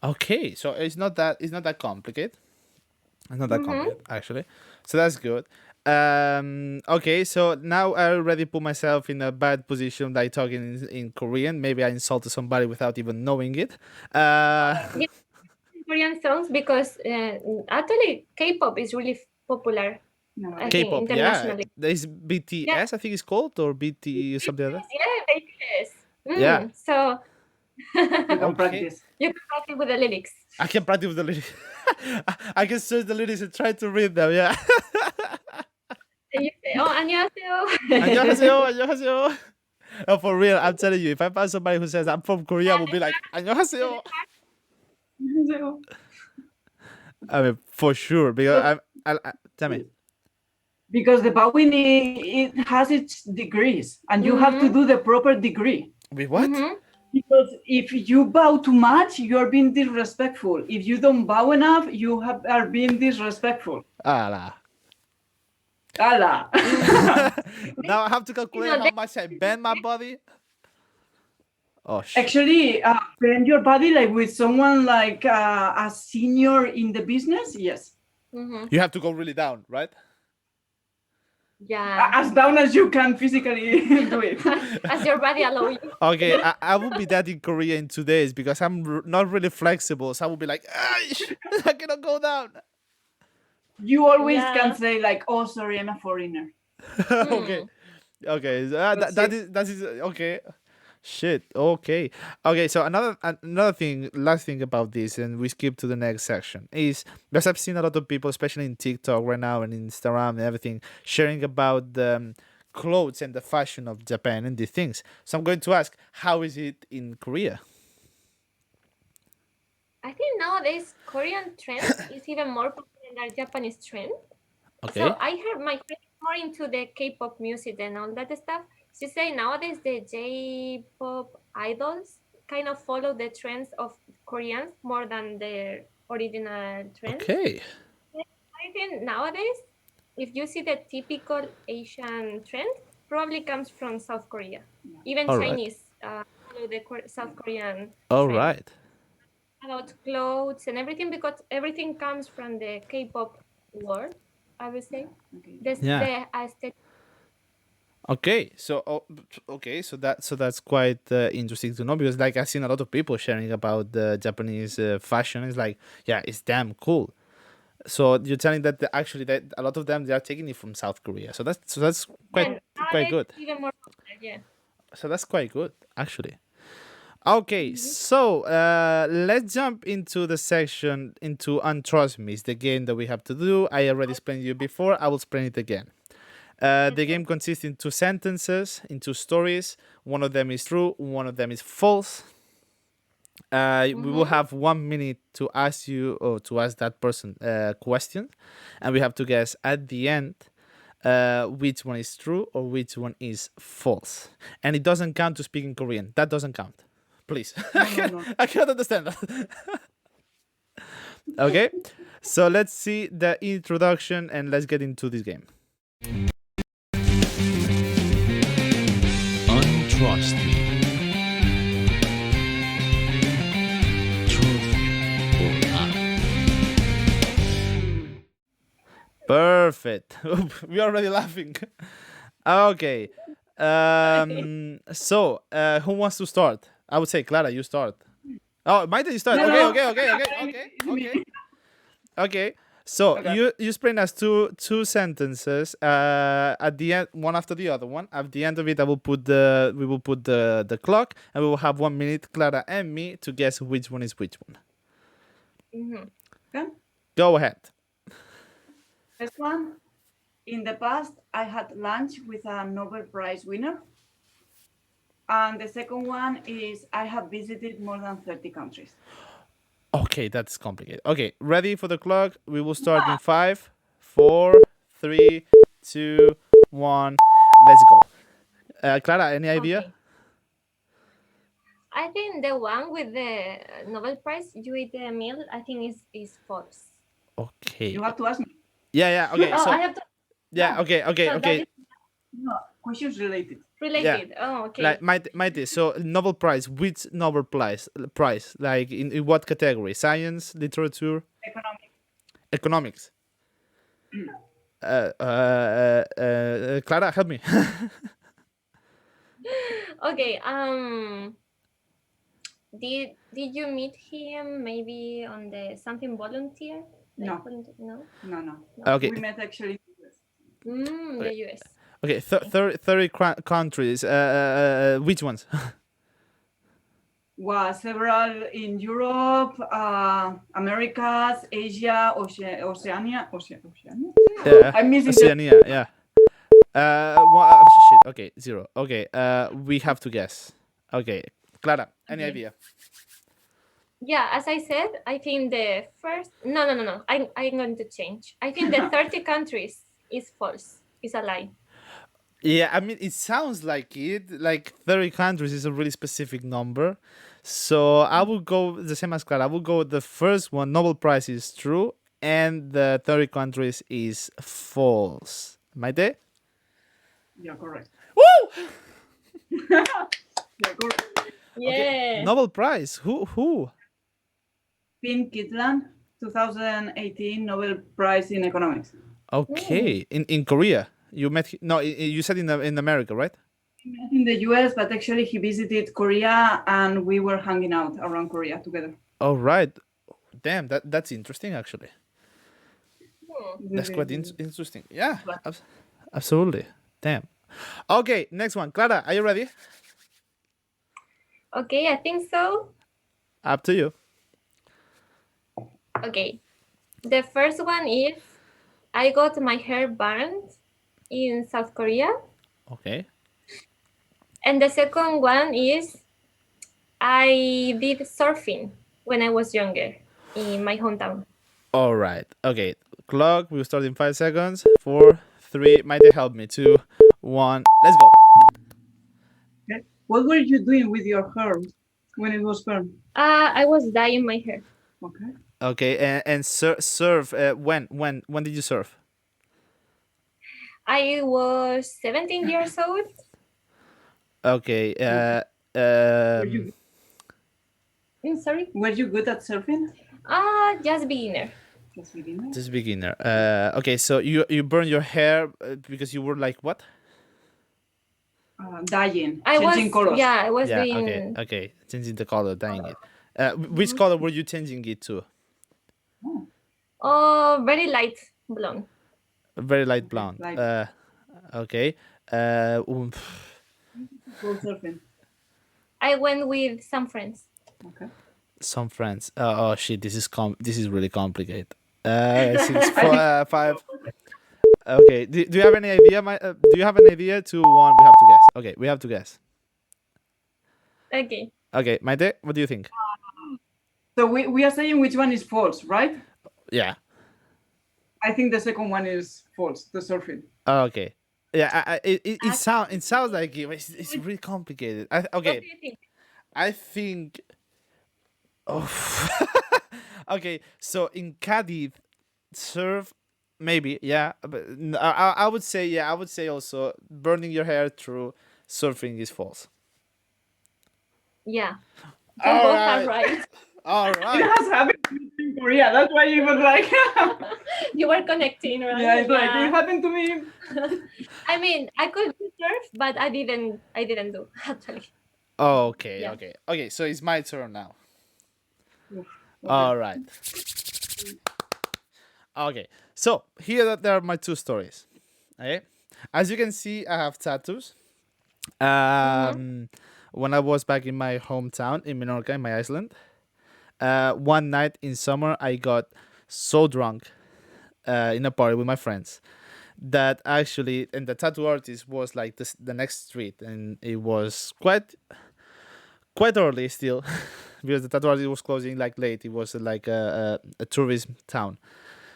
Okay, so it's not that complicated. It's not that complicated, actually. So that's good. Okay, so now I already put myself in a bad position by talking in Korean. Maybe I insulted somebody without even knowing it. Korean songs, because actually K-pop is really popular. No, I think K-pop, yeah. internationally. There's BTS, I think it's called, or BT something like that. Yeah, BTS. Yeah. So you can Okay. practice. you can practice with the lyrics. I can practice with the lyrics. I can search the lyrics and try to read them, yeah. And you say, 안녕하세요. 안녕하세요. Oh, for real, I'm telling you, if I find somebody who says I'm from Korea, I will be like, 안녕하세요. I mean, for sure, because tell me. Because the bowing, it has its degrees, and you have to do the proper degree. Wait, what? Because if you bow too much, you are being disrespectful. If you don't bow enough, you are being disrespectful. Allah. Allah. Now I have to calculate how much I bend my body. Oh, shit. Actually, bend your body like with someone like a senior in the business. Yes. You have to go really down, right? Yeah. As down as you can physically do it. As your body allow you. Okay, I will be that in Korea in 2 days because I'm not really flexible. So I will be like, I cannot go down. You always Yeah. can say like, "Oh, sorry, I'm a foreigner." Okay. So, that is okay. Shit. Okay. So another thing, last thing about this, and we skip to the next section, is because I've seen a lot of people, especially in TikTok right now and Instagram and everything, sharing about clothes and the fashion of Japan and these things. So I'm going to ask, how is it in Korea? I think nowadays Korean trend is even more popular than Japanese trend. Okay. So I heard my friend is more into the K-pop music and all that stuff. She say nowadays the J-pop idols kind of follow the trends of Koreans more than their original trends. Okay. I think nowadays, if you see the typical Asian trend, probably comes from South Korea. Even All right. Chinese follow the South Korean All trend right. about clothes and everything because everything comes from the K-pop world. I would say Yeah. the aesthetic. Okay, so that's quite interesting to know because like I've seen a lot of people sharing about the Japanese fashion. It's like, yeah, it's damn cool. So you're telling that actually that a lot of them they are taking it from South Korea. So that's quite And quite nowadays good. it's even more popular. Yeah. So that's quite good actually. Okay, so let's jump into the section into Untrust Me. It's the game that we have to do. I already explained you before. I will explain it again. The game consists in 2 sentences, in 2 stories. One of them is true, one of them is false. We will have 1 minute to ask you or to ask that person question, and we have to guess at the end which one is true or which one is false. And it doesn't count to speak in Korean. That doesn't count. Please. No. I can't understand that. Okay, so let's see the introduction and let's get into this game. Untrust me. Truth or lie. Perfect. We're already laughing. Okay. So, who wants to start? I would say Clara, you start. Oh, Maite, you start. No, Okay, no. okay. Okay. So Okay. you explain us two sentences. At the end, one after the other one. At the end of it, we will put the clock, and we will have 1 minute, Clara and me, to guess which one is which one. Okay. Go ahead. First one. In the past, I had lunch with a Nobel Prize winner. And the second one is I have visited more than 30 countries. Okay, that's complicated. Okay, ready for the clock? We will start in 5, 4, 3, 2, 1. Let's go. Clara, any idea? Okay. I think the one with the Nobel Prize, you eat a meal, I think is false. Okay. You have to ask me. Yeah. Okay. Oh, So I have to. yeah. No. Okay. So that is No, questions related. related. Oh, okay. Like Maite. So Nobel Prize. Which Nobel Prize? Like in what category? Science, literature, Economic. economics. Clara, help me. Okay. Did you meet him maybe on the something volunteer? No. No. No. Okay. We met actually in the US. The US. Okay. 30 countries. Which ones? Was several in Europe, Americas, Asia, Oceania. Yeah. I'm missing Oceania. Yeah. Shit. Okay. 0. Okay. We have to guess. Okay. Clara, any Okay. idea? Yeah, as I said, I think the first. No. I'm going to change. I think the 30 countries is false. It's a lie. Yeah, I mean, it sounds like it. Like 30 countries is a really specific number. So I will go the same as Clara. I will go with the first one. Nobel Prize is true, and the 30 countries is false. Maite? You're correct. Woo! You're correct. Yeah. Nobel Prize. Who? Finn Kitland, 2018 Nobel Prize in Economics. Okay, in Korea. You met no. You said in America, right? He met in the US, but actually he visited Korea and we were hanging out around Korea together. All right. Damn, that's interesting actually. That's quite interesting. Yeah, absolutely. Damn. Okay, next one. Clara, are you ready? Okay, I think so. Up to you. Okay. The first one is I got my hair burned in South Korea. Okay. And the second one is I did surfing when I was younger in my hometown. All right. Okay. Clock. We'll start in 5 seconds. 4, 3. Maite, help me. 2, 1. Let's go. Okay. What were you doing with your hair when it was firm? I was dyeing my hair. Okay. Okay. And surf. When did you surf? I was 17 years old. Okay. Were you Sorry. were you good at surfing? Just beginner. Just beginner. Just beginner. Okay. So you burned your hair because you were like what? Dyeing, I was changing colors. yeah, I was Yeah. doing Okay. Okay. Changing the color, dyeing it. Which color were you changing it to? very light blonde. Very light blonde. light. Okay. Go surfing. I went with some friends. Okay. Some friends. Oh shit! This is really complicated. 6, 4, 5. Okay. Do you have any idea? Do you have an idea? 2, 1. We have to guess. Okay, we have to guess. Okay. Okay, Maite, what do you think? So we are saying which one is false, right? Yeah. I think the second one is false. The surfing. Okay. Yeah. It sounds like it. It's really complicated. What Okay. do you think? I think. Oh. Okay. So in Cadiz, surf. Maybe, yeah, but I would say, yeah, I would say also burning your hair through surfing is false. Yeah. You All both are right. right. All It right. has happened to me in Korea. That's why you was like, You were connecting, right? yeah, it's like it happened to me. I mean, I could surf, but I didn't do actually. Okay, Yeah. okay. So it's my turn now. Okay. All right. Okay. So here there are my 2 stories. Okay. As you can see, I have tattoos. When I was back in my hometown in Menorca, in my Iceland, one night in summer, I got so drunk in a party with my friends that actually, and the tattoo artist was like the next street, and it was quite early still, because the tattoo artist was closing like late. It was like a tourism town.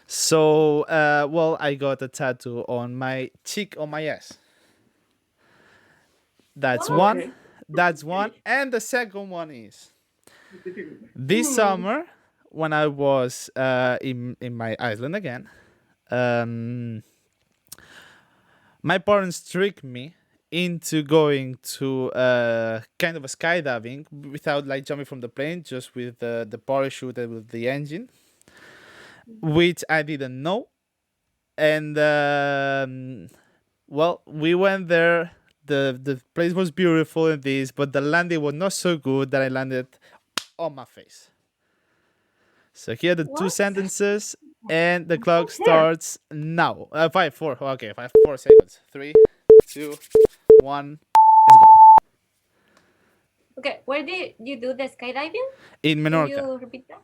So, well, I got a tattoo on my cheek, on my ass. That's Wow. one. Okay. That's one. And the second one is this summer when I was in my island again. My parents tricked me into going to kind of a skydiving without like jumping from the plane, just with the parachute and with the engine, which I didn't know. And well, we went there. The place was beautiful and this, but the landing was not so good that I landed on my face. So here are the 2 What? sentences, and the clock starts now. 5, 4. Okay, 5, 4 seconds. 3, 2, 1. Let's go. Okay, where did you do the skydiving? In Can Menorca. you repeat that?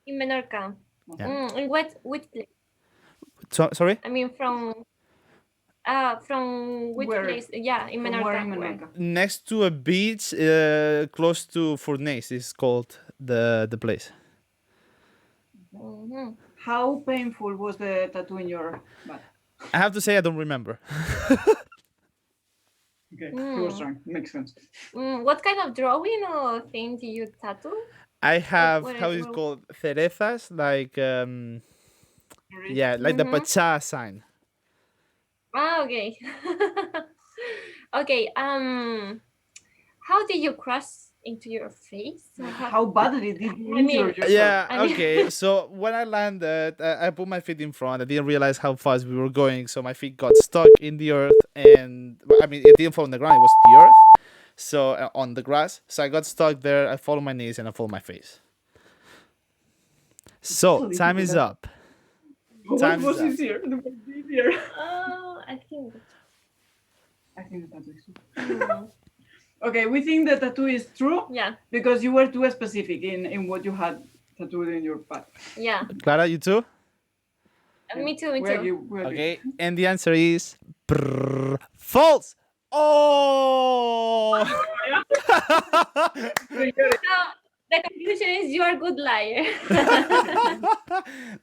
In Menorca. Yeah. In which place? Sorry? I mean, from which Where? place? Yeah, in From Menorca. where in where? Menorca? Next to a beach, close to Furnace is called the place. Mhm. How painful was the tattoo in your back? I have to say I don't remember. Okay, he was drunk. Makes sense. What kind of drawing or thing do you tattoo? I have, what- how is it what- called? Cerezas, like yeah, like the Mhm. pacha sign. Okay. Okay. How did you crush into your face? Or How badly did you I mean- injure yourself? Yeah, I mean- okay. So when I landed, I put my feet in front. I didn't realize how fast we were going, so my feet got stuck in the earth, and I mean, it didn't fall on the ground; it was the earth. So on the grass, so I got stuck there. I fall on my knees and I fall on my face. So time is up. What Time's was up. easier? What was easier? I think. I think the tattoo is true. mm, Okay, we think the tattoo is true yeah. because you were too specific in what you had tattooed in your back. Yeah. Clara, you too? Me too. Me Where too. you? Where you? Okay, and the answer is false. Oh. So the conclusion is you are a good liar.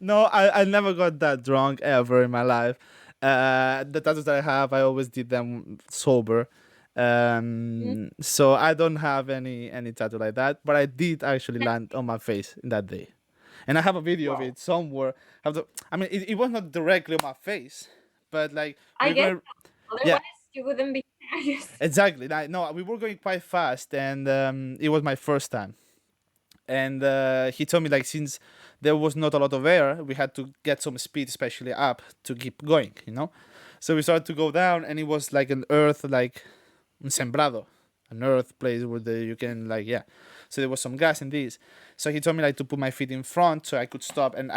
No, I never got that drunk ever in my life. The tattoos that I have, I always did them sober. So I don't have any tattoo like that, but I did actually land on my face in that day, and I have a video of Wow. it somewhere. I mean, it was not directly on my face, but like I we're guess going, so. yeah, Otherwise you wouldn't be serious. exactly. No, we were going quite fast, and it was my first time. And he told me like since there was not a lot of air, we had to get some speed, especially up, to keep going. So we started to go down, and it was like an earth, like un sembrado, an earth place where you can like yeah. So there was some gas in this. So he told me like to put my feet in front so I could stop, and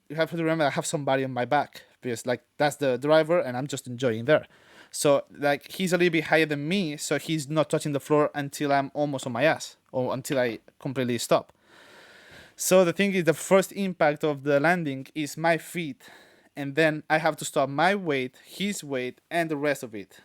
you have to remember I have somebody on my back because like that's the driver, and I'm just enjoying there. So like he's a little bit higher than me, so he's not touching the floor until I'm almost on my ass or until I completely stop. So the thing is, the first impact of the landing is my feet, and then I have to stop my weight, his weight, and the rest of it.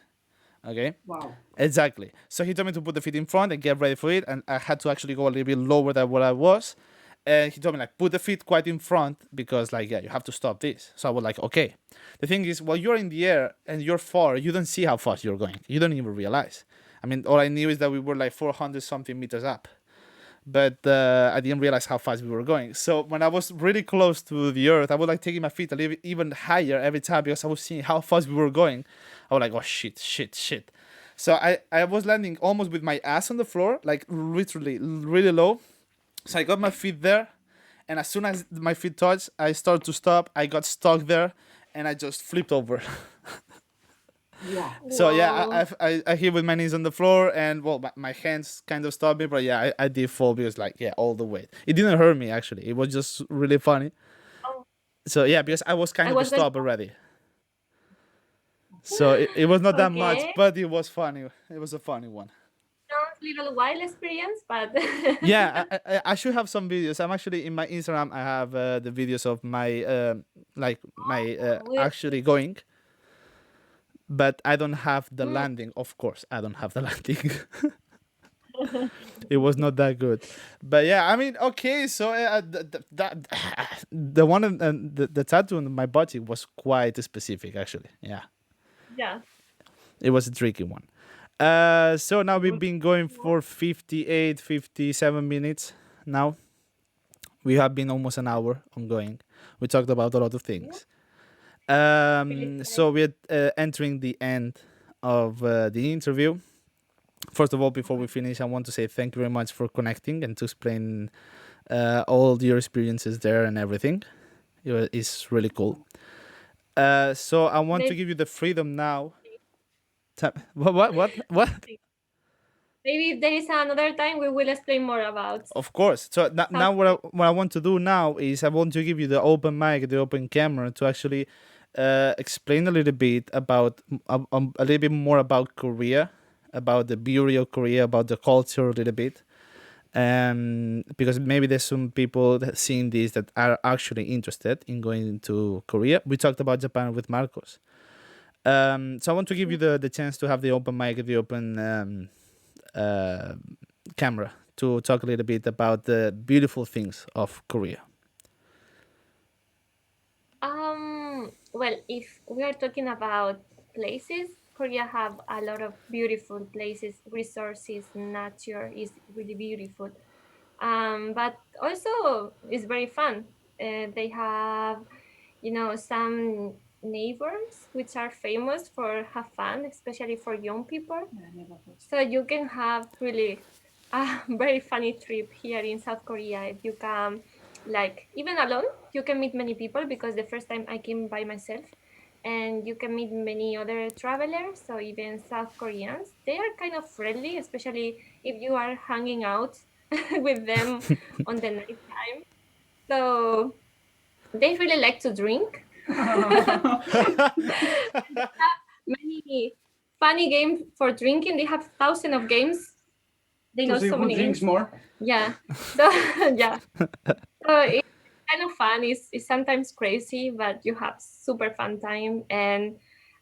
Okay? Wow. Exactly. So he told me to put the feet in front and get ready for it, and I had to actually go a little bit lower than what I was. And he told me like put the feet quite in front because like yeah, you have to stop this. So I was like okay. The thing is, while you're in the air and you're far, you don't see how fast you're going. You don't even realize. I mean, all I knew is that we were like 400 something meters up, but I didn't realize how fast we were going. So when I was really close to the earth, I was like taking my feet a little bit even higher every time because I was seeing how fast we were going. I was like, oh shit, shit, shit. So I was landing almost with my ass on the floor, like literally really low. So I got my feet there, and as soon as my feet touched, I started to stop. I got stuck there, and I just flipped over. Wow. So yeah, Wow. I hit with my knees on the floor, and well, my hands kind of stopped me, but yeah, I did fall because like yeah, all the weight. It didn't hurt me actually. It was just really funny. Oh, So yeah, because I was I kind of was going stopped already. So it was not that much, okay. but it was funny. It was a funny one. Sounds little wild experience, but Yeah, I should have some videos. I'm actually in my Instagram. I have the videos of my like my we actually going, but I don't have the mm, landing. Of course, I don't have the landing. It was not that good, but yeah, I mean, okay. So that the one the tattoo on my body was quite specific, actually. Yeah, yeah. it was a tricky one. So now we've been going for 58, 57 minutes now. We have been almost an hour ongoing. We talked about a lot of things. Really So we're entering the end of the interview. First of all, before we finish, I want to say thank you very much for connecting and to explain all your experiences there and everything. It's really cool. So I want to Maybe, give you the freedom now. What? maybe if there is another time, we will explain more about Of course. So now South what I want to do now is I want to give you the open mic, the open camera to actually explain a little bit about a little bit more about Korea, about the beauty of Korea, about the culture a little bit. Because maybe there's some people that seeing this that are actually interested in going to Korea. We talked about Japan with Marcos. So I want to give you the chance to have the open mic, the open camera to talk a little bit about the beautiful things of Korea. Well, if we are talking about places, Korea have a lot of beautiful places, resources, nature is really beautiful. But also it's very fun. They have, some neighbors which are famous for have fun, especially for young people. So you can have really a very funny trip here in South Korea if you come, like even alone. You can meet many people because the first time I came by myself, and you can meet many other travelers. So even South Koreans, they are kind of friendly, especially if you are hanging out with them on the night time. So they really like to drink. Many funny games for drinking. They have thousands of games. They To know see so who many drinks games. more. Yeah. So yeah. So it's kind of fun. It's sometimes crazy, but you have super fun time. And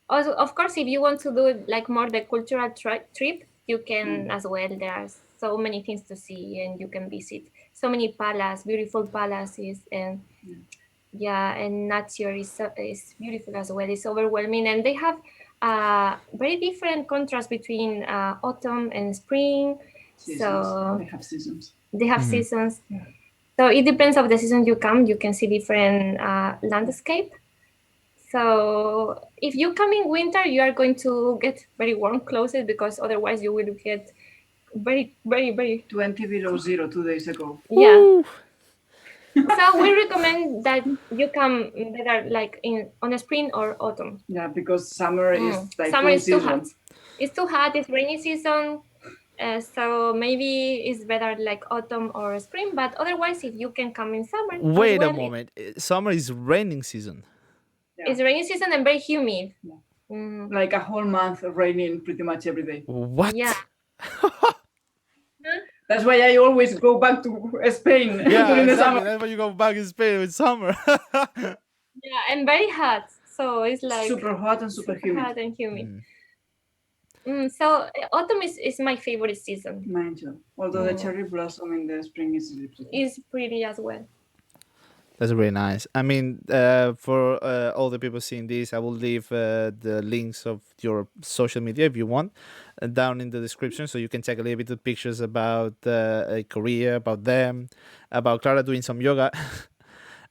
Also, of course, if you want to do like more the cultural trip, you can as well. There are so many things to see, and you can visit so many palaces, beautiful palaces, and yeah, and nature is beautiful as well. It's overwhelming, and they have very different contrast between autumn and spring. Seasons. So They have seasons. they have seasons. So it depends of the season you come. You can see different landscape. So if you come in winter, you are going to get very warm clothes because otherwise you will get very, very, very 20 below zero 2 days ago. yeah. So we recommend that you come better like on the spring or autumn. Yeah, because summer is like Summer cold is too season. hot. It's too hot. It's rainy season. So maybe it's better like autumn or spring. But otherwise, if you can come in summer, Wait as a well, moment. Summer is raining season. it's rainy season and very humid. Yeah. Like a whole month raining pretty much every day. What? Yeah. That's why I always go back to Spain Yeah, during the exactly. summer. That's why you go back in Spain with summer. Yeah, and very hot. So it's like Super hot and super humid. hot and humid. So autumn is my favorite season. Mine too. Although the cherry blossom in the spring is really pretty. It's pretty as well. That's really nice. I mean, for all the people seeing this, I will leave the links of your social media if you want down in the description, so you can take a little bit of pictures about Korea, about them, about Clara doing some yoga.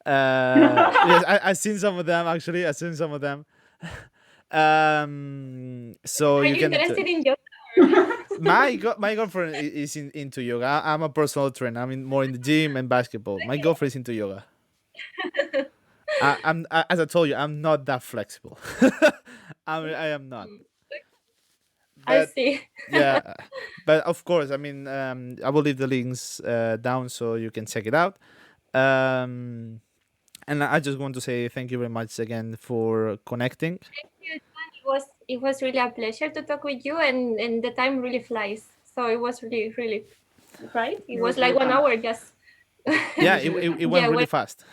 Yes, I've seen some of them actually. I've seen some of them. So Are you you can. interested in yoga? My girlfriend is into yoga. I'm a personal trainer. I'm more in the gym and basketball. My girlfriend is into yoga. I'm as I told you, I'm not that flexible. I am not. I But, see. yeah, but of course, I mean, I will leave the links down so you can check it out. And I just want to say thank you very much again for connecting. Thank you, John. It was really a pleasure to talk with you, and the time really flies. So it was really, really right. It was like 1 hour just. Yeah, it went Yeah, really fast.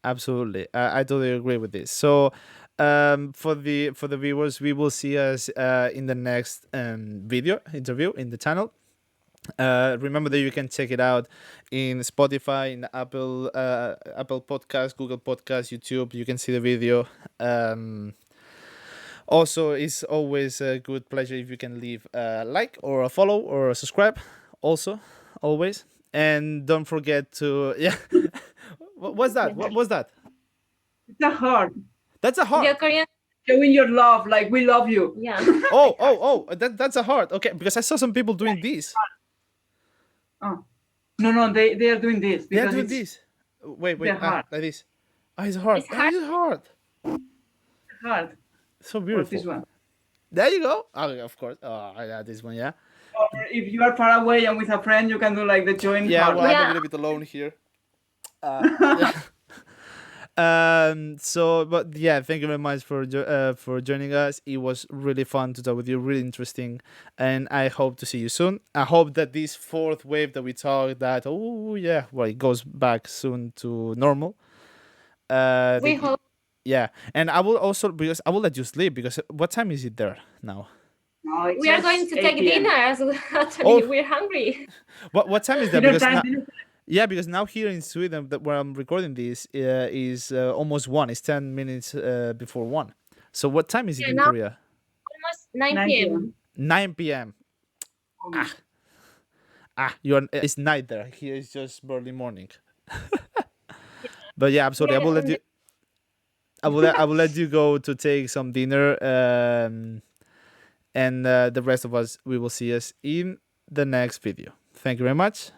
Absolutely, I totally agree with this. So, for the viewers, we will see us in the next video interview in the channel. Remember that you can check it out in Spotify, in Apple Podcast, Google Podcast, YouTube. You can see the video. Also, it's always a good pleasure if you can leave a like or a follow or a subscribe. Also, always, and don't forget to What's that? What was that? It's a heart. That's a heart. The Korean. Showing your love, like we love you. Yeah. Oh! That's a heart. Okay, because I saw some people doing this. Oh. No, they are doing this. They are because doing it's this. Wait, the heart. like this. Oh, it's a heart. It's heart. It's a heart. hard. So Or beautiful. this one. There you go. Oh, of course. Oh, yeah, this one, yeah. Or if you are far away and with a friend, you can do like the joint Yeah, heart. well, I'm a Yeah. little bit alone here. Yeah. But yeah, thank you very much for joining us. It was really fun to talk with you, really interesting, and I hope to see you soon. I hope that this fourth wave that we talked, that it goes back soon to normal. We hope. Yeah, and I will also, because I will let you sleep, because what time is it there now? No, it's We are just going to 8 take PM. dinner as well. Actually, Oh. we're hungry. What time is that? Dinner Because time, now, dinner time. yeah, because now here in Sweden, where I'm recording this, is almost 1. It's 10 minutes before 1. So what time is it Yeah, in now- Korea? Almost 9 9 p.m. 9 p.m. It's night there. Here it's just barely morning. But yeah, absolutely. Yeah, I will let you. I will let you go to take some dinner. And the rest of us, we will see us in the next video. Thank you very much.